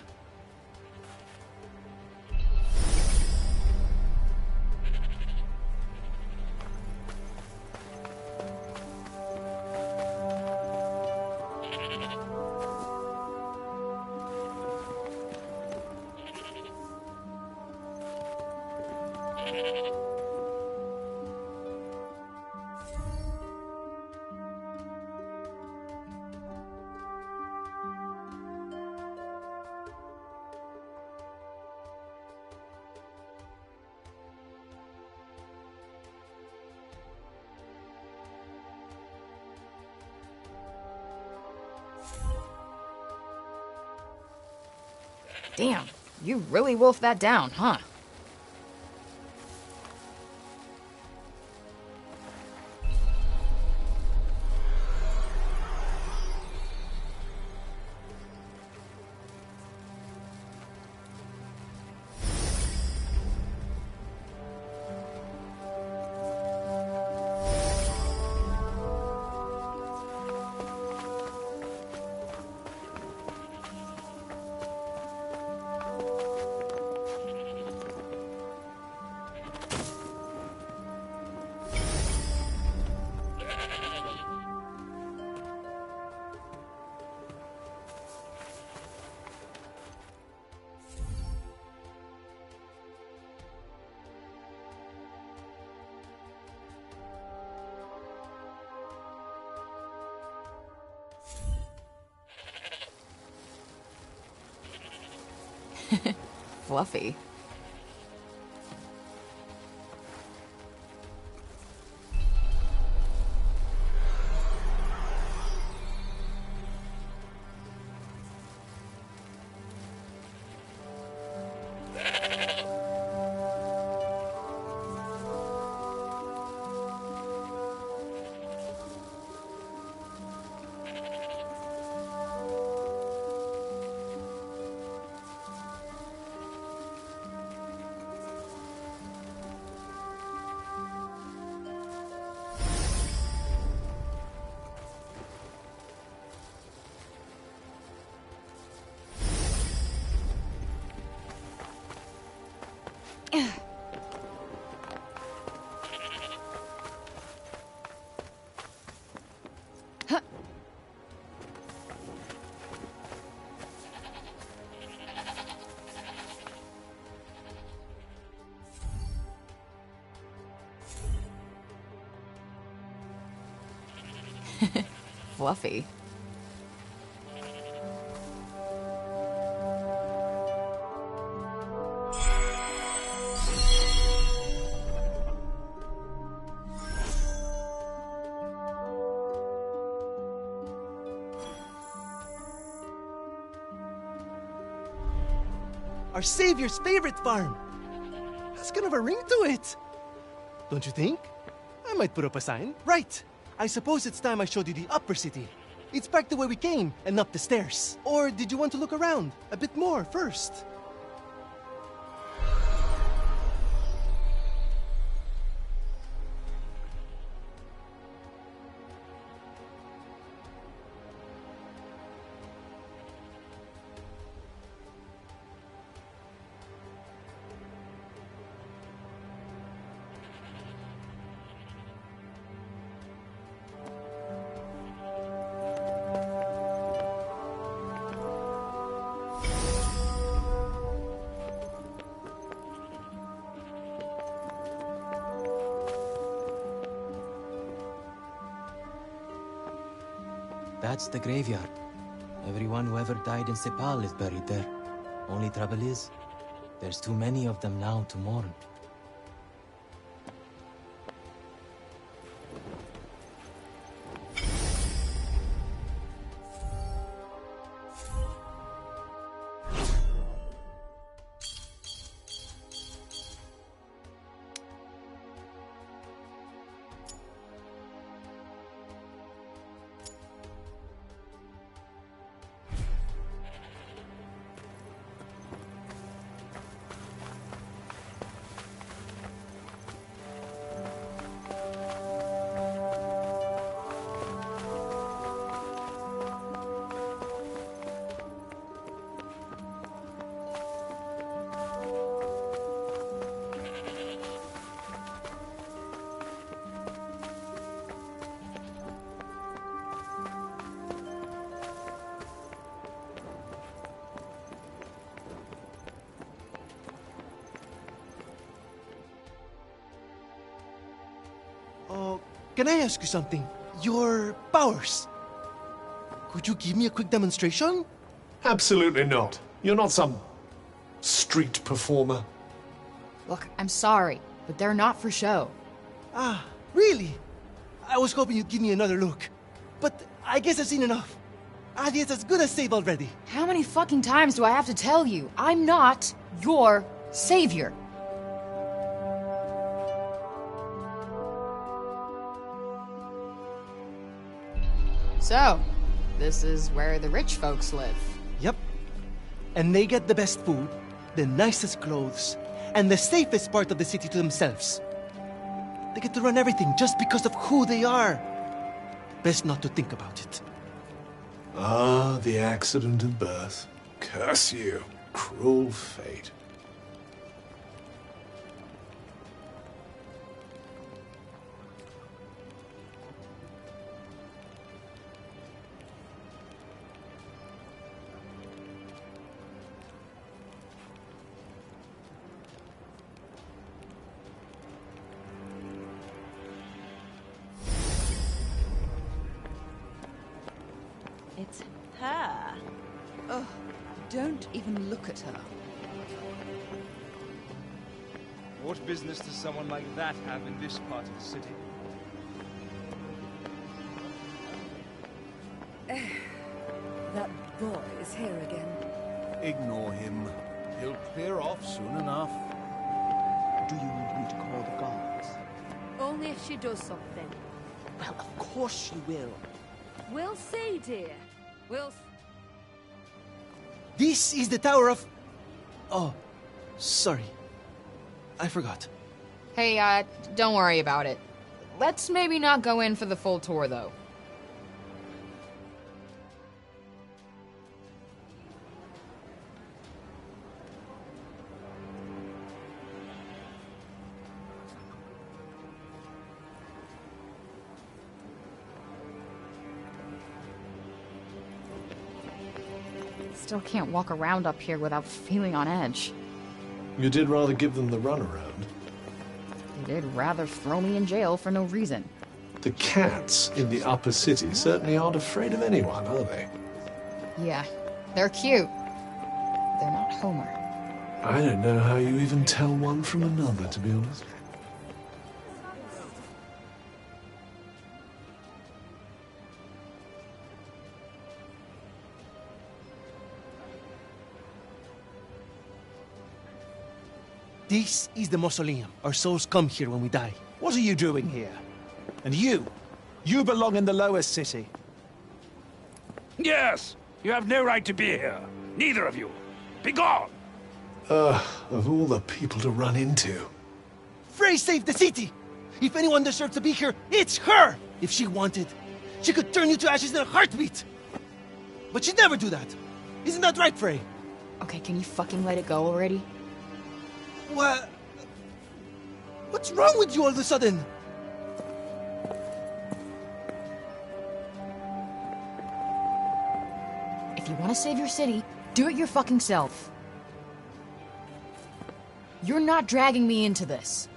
Damn, you really wolfed that down, huh? Fluffy. Fluffy. Our savior's favorite farm. Has kind of a ring to it. Don't you think? I might put up a sign. Right. I suppose it's time I showed you the upper city. It's back the way we came and up the stairs. Or did you want to look around a bit more first? That's the graveyard. Everyone who ever died in Sepal is buried there. Only trouble is, there's too many of them now to mourn. Can I ask you something? Your powers. Could you give me a quick demonstration? Absolutely not. You're not some street performer. Look, I'm sorry, but they're not for show. Ah, really? I was hoping you'd give me another look. But I guess I've seen enough. Adia's as good as saved already. How many fucking times do I have to tell you? I'm not your savior. So, this is where the rich folks live. Yep. And they get the best food, the nicest clothes, and the safest part of the city to themselves. They get to run everything just because of who they are. Best not to think about it. Ah, the accident of birth. Curse you, cruel fate. It's her. Oh, don't even look at her. What business does someone like that have in this part of the city? That boy is here again. Ignore him. He'll clear off soon enough. Do you want me to call the guards? Only if she does something. Well, of course she will. We'll see, dear. We'll... This is the Tower of... Oh, sorry. I forgot. Hey, don't worry about it. Let's maybe not go in for the full tour, though. Still can't walk around up here without feeling on edge. You did rather give them the runaround. They did rather throw me in jail for no reason. The cats in the upper city certainly aren't afraid of anyone, are they? Yeah, they're cute. They're not Homer. I don't know how you even tell one from another, to be honest. This is the mausoleum. Our souls come here when we die. What are you doing here? And you? You belong in the lower city. Yes! You have no right to be here. Neither of you. Be gone! Of all the people to run into. Frey saved the city! If anyone deserves to be here, it's her! If she wanted, she could turn you to ashes in a heartbeat! But she'd never do that. Isn't that right, Frey? Okay, can you fucking let it go already? What? What's wrong with you all of a sudden? If you want to save your city, do it your fucking self. You're not dragging me into this.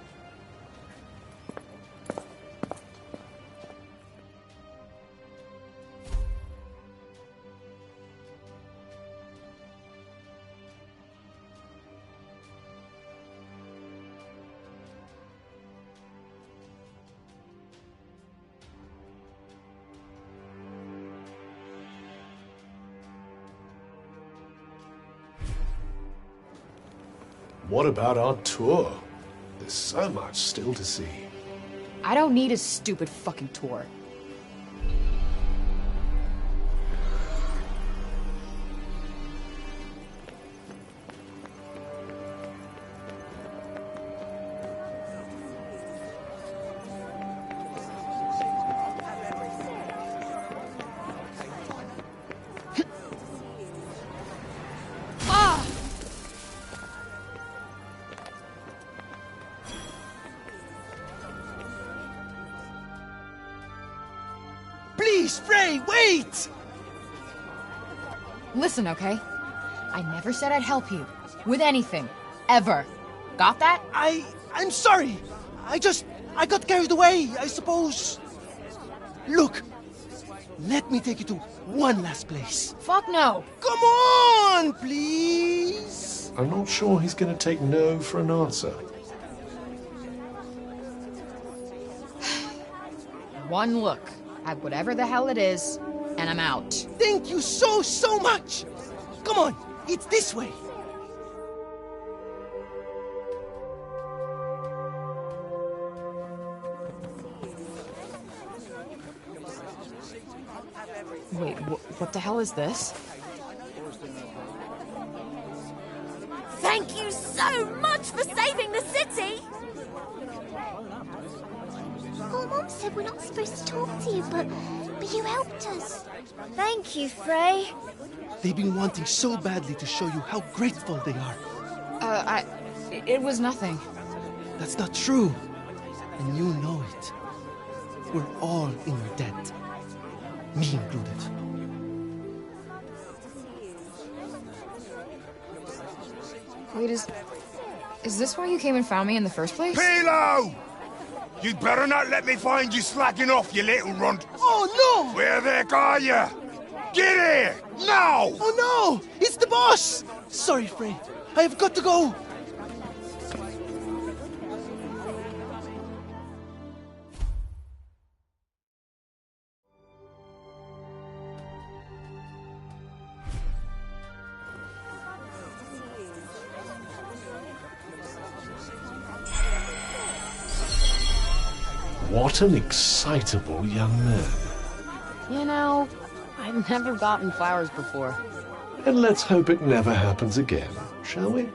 What about our tour? There's so much still to see. I don't need a stupid fucking tour. Please, Frey, wait! Listen, okay? I never said I'd help you. With anything. Ever. Got that? I'm sorry! I got carried away, I suppose. Look, let me take you to one last place. Fuck no! Come on, please! I'm not sure he's going to take no for an answer. One look at whatever the hell it is, and I'm out. Thank you so much! Come on, it's this way. Wait, what the hell is this? Thank you so much for saving the city! Oh, Mom said we're not supposed to talk to you, but you helped us. Thank you, Frey. They've been wanting so badly to show you how grateful they are. It was nothing. That's not true. And you know it. We're all in your debt. Me included. Wait, is this why you came and found me in the first place? Pilo! You'd better not let me find you slacking off, you little runt. Oh, no! Where the heck are you? Get here! Now! Oh, no! It's the boss! Sorry, Frey. I have got to go. What an excitable young man. You know, I've never gotten flowers before. And let's hope it never happens again, shall we?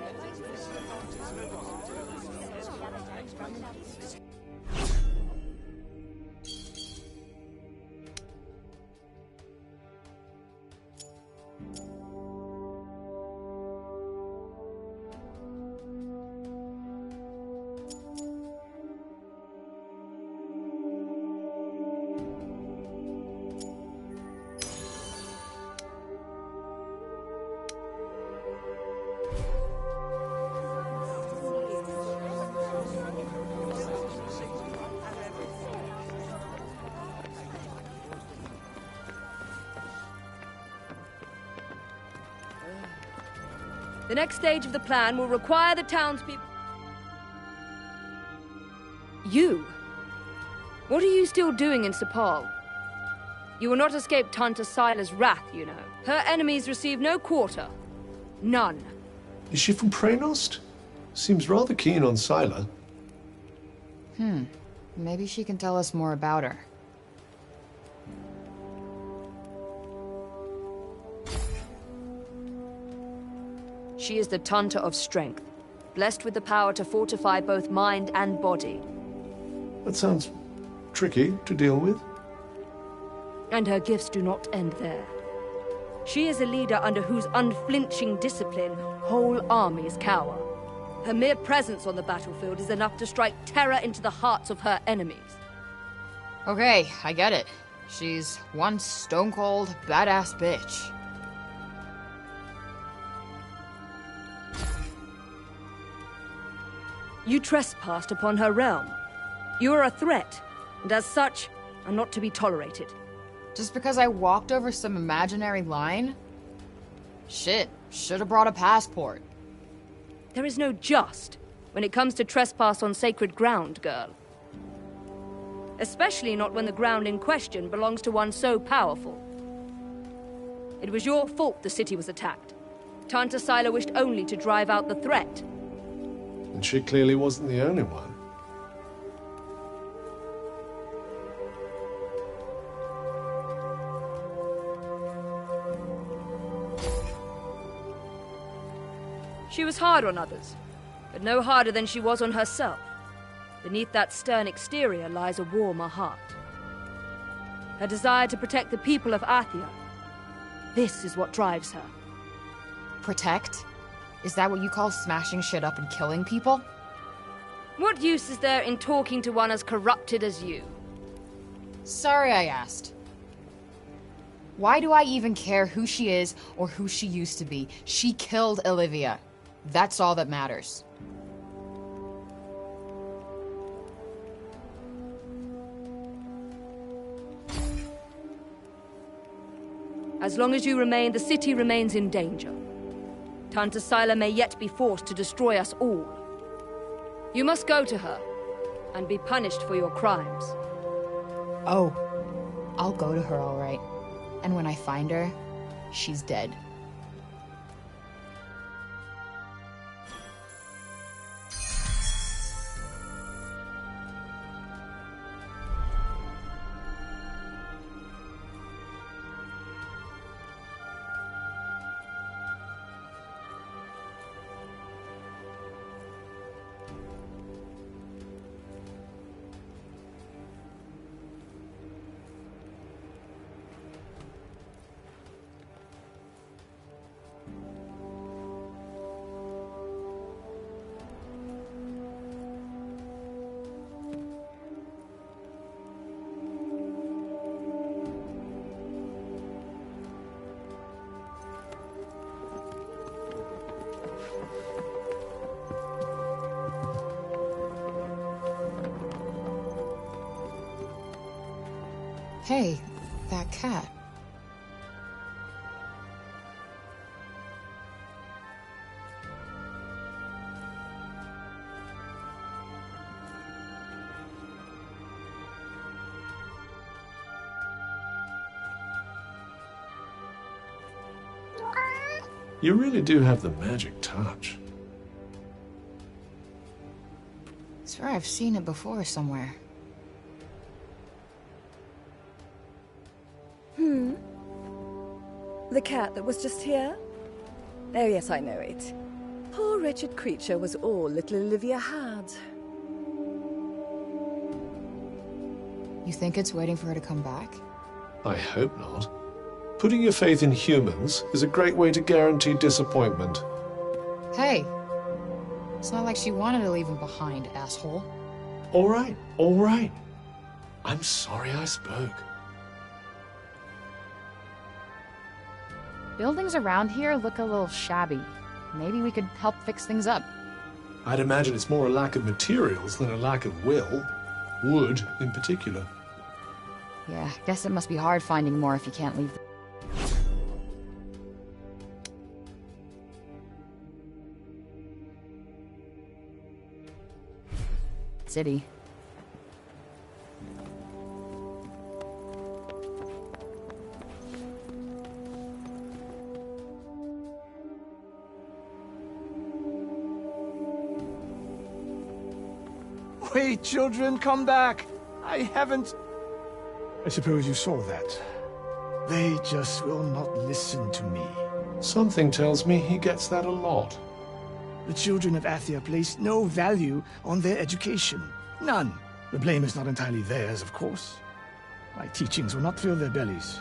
The next stage of the plan will require the townspeople... You? What are you still doing in Sepal? You will not escape Tanta Sila's wrath, you know. Her enemies receive no quarter. None. Is she from Praenost? Seems rather keen on Sila. Maybe she can tell us more about her. She is the Tanta of Strength, blessed with the power to fortify both mind and body. That sounds tricky to deal with. And her gifts do not end there. She is a leader under whose unflinching discipline whole armies cower. Her mere presence on the battlefield is enough to strike terror into the hearts of her enemies. Okay, I get it. She's one stone-cold, badass bitch. You trespassed upon her realm. You are a threat, and as such, are not to be tolerated. Just because I walked over some imaginary line? Shit, should have brought a passport. There is no just when it comes to trespass on sacred ground, girl. Especially not when the ground in question belongs to one so powerful. It was your fault the city was attacked. Tanta Sila wished only to drive out the threat. And she clearly wasn't the only one. She was hard on others, but no harder than she was on herself. Beneath that stern exterior lies a warmer heart. Her desire to protect the people of Athia. This is what drives her. Protect? Is that what you call smashing shit up and killing people? What use is there in talking to one as corrupted as you? Sorry I asked. Why do I even care who she is or who she used to be? She killed Olivia. That's all that matters. As long as you remain, the city remains in danger. Tanta Sila may yet be forced to destroy us all. You must go to her, and be punished for your crimes. Oh, I'll go to her, all right. And when I find her, she's dead. Hey, that cat. You really do have the magic touch. I swear I've seen it before somewhere. The cat that was just here? Oh yes, I know it. Poor wretched creature was all little Olivia had. You think it's waiting for her to come back? I hope not. Putting your faith in humans is a great way to guarantee disappointment. Hey, it's not like she wanted to leave him behind, asshole. All right, all right. I'm sorry I spoke. Buildings around here look a little shabby. Maybe we could help fix things up. I'd imagine it's more a lack of materials than a lack of will. Wood, in particular. Yeah, guess it must be hard finding more if you can't leave. city. Wait, children, come back! I haven't... I suppose you saw that. They just will not listen to me. Something tells me he gets that a lot. The children of Athia place no value on their education. None. The blame is not entirely theirs, of course. My teachings will not fill their bellies.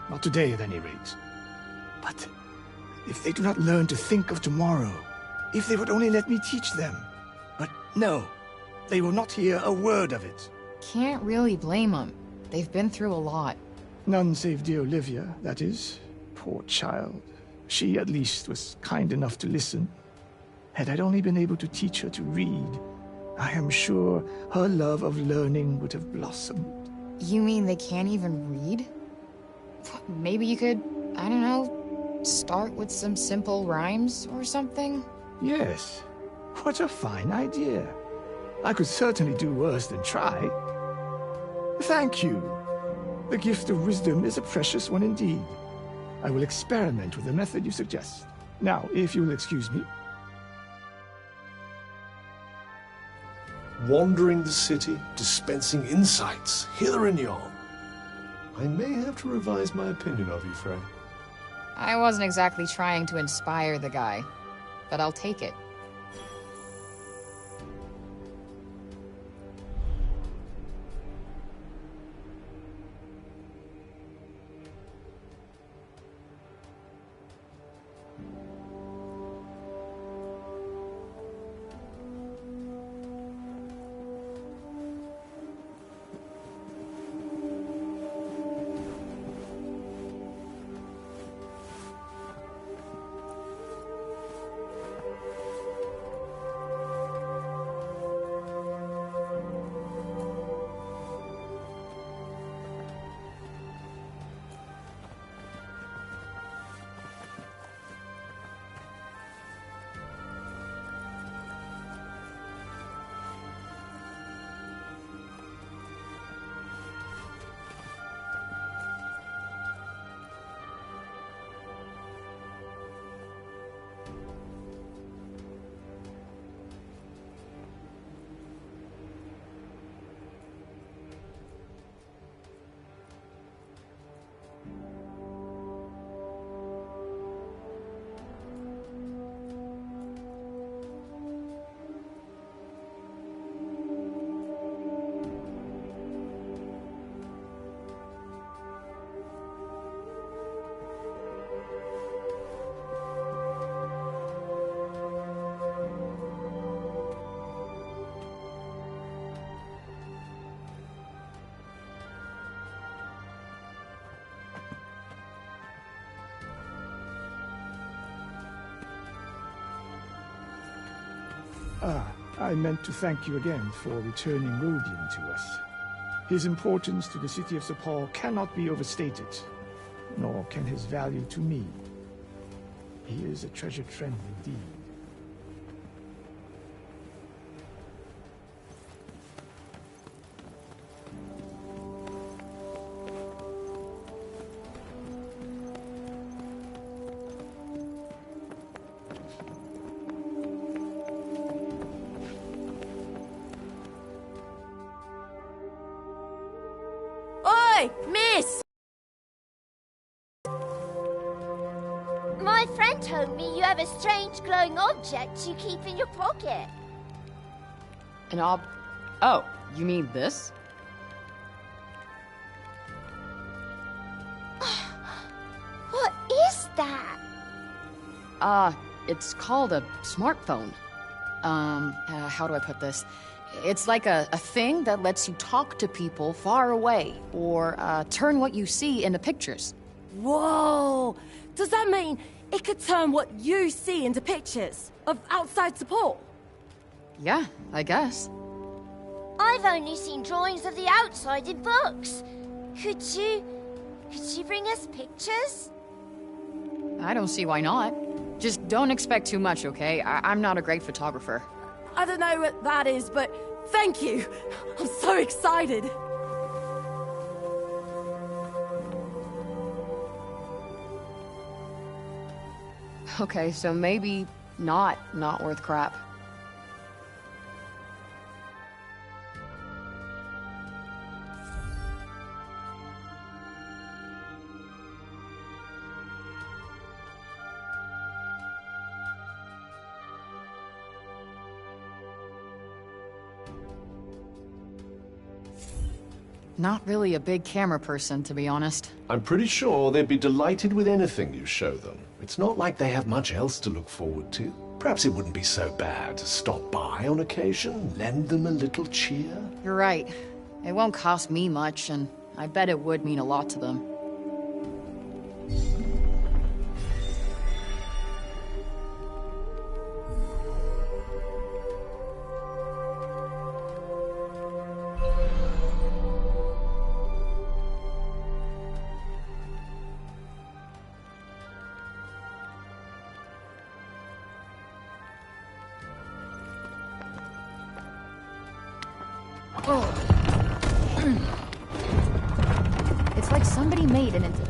Not today, at any rate. But if they do not learn to think of tomorrow, if they would only let me teach them. But no, they will not hear a word of it. Can't really blame them. They've been through a lot. None save dear Olivia, that is. Poor child. She, at least, was kind enough to listen. Had I only been able to teach her to read, I am sure her love of learning would have blossomed. You mean they can't even read? Maybe you could, I don't know, start with some simple rhymes or something? Yes. What a fine idea. I could certainly do worse than try. Thank you. The gift of wisdom is a precious one indeed. I will experiment with the method you suggest. Now, if you will excuse me. Wandering the city, dispensing insights, hither and yon. I may have to revise my opinion of you, Frey. I wasn't exactly trying to inspire the guy, but I'll take it. I meant to thank you again for returning Rodian to us. His importance to the city of Sepal cannot be overstated, nor can his value to me. He is a treasured friend indeed. Miss! My friend told me you have a strange glowing object you keep in your pocket. Oh, you mean this? What is that? It's called a smartphone. How do I put this? It's like a thing that lets you talk to people far away, or turn what you see into pictures. Whoa! Does that mean it could turn what you see into pictures of outside support? Yeah, I guess. I've only seen drawings of the outside in books. Could you bring us pictures? I don't see why not. Just don't expect too much, okay? I'm not a great photographer. I don't know what that is, but thank you. I'm so excited. Okay, so maybe not worth crap. Not really a big camera person, to be honest. I'm pretty sure they'd be delighted with anything you show them. It's not like they have much else to look forward to. Perhaps it wouldn't be so bad to stop by on occasion, lend them a little cheer. You're right. It won't cost me much, and I bet it would mean a lot to them. It's like somebody made an entire...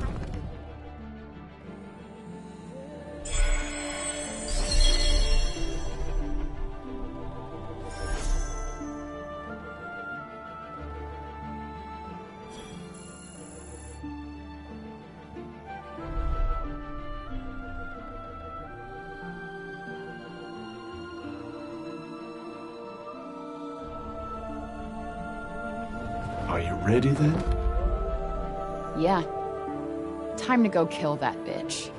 Are you ready then? Yeah. Time to go kill that bitch.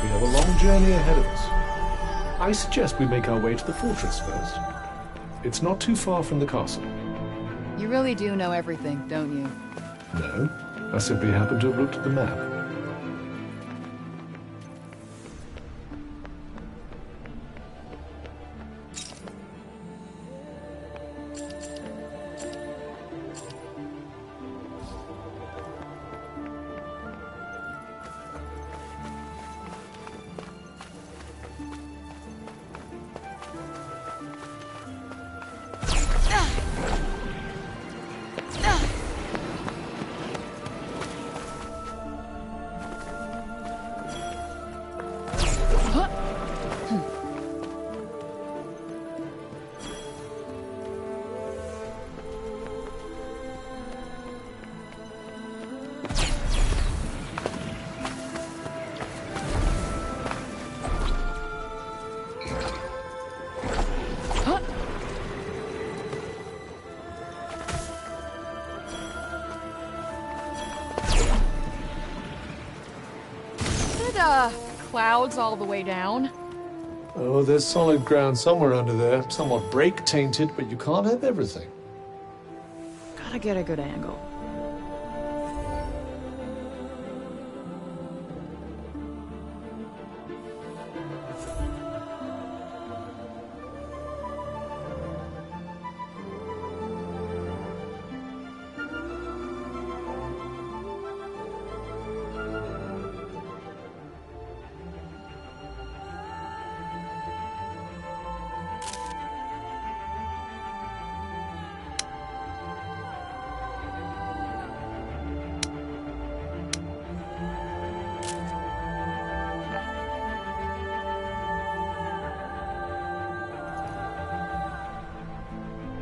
We have a long journey ahead of us. I suggest we make our way to the fortress first. It's not too far from the castle. You really do know everything, don't you? No, I simply happen to have looked at the map. Clouds all the way down. Oh, there's solid ground somewhere under there. Somewhat break-tainted, but you can't have everything. Gotta get a good angle.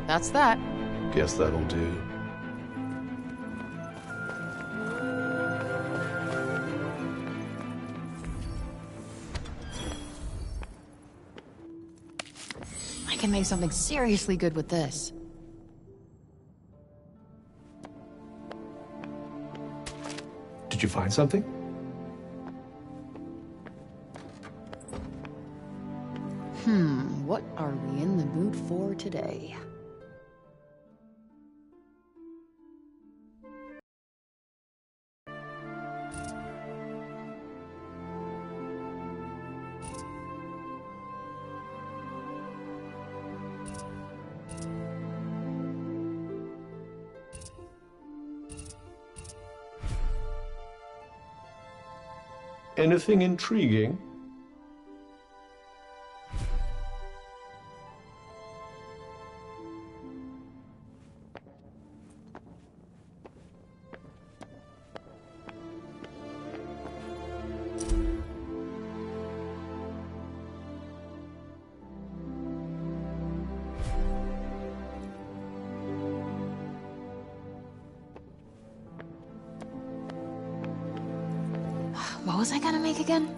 That's that. Guess that'll do. I can make something seriously good with this. Did you find something? What are we in the mood for today? Anything intriguing? What was I gonna make again?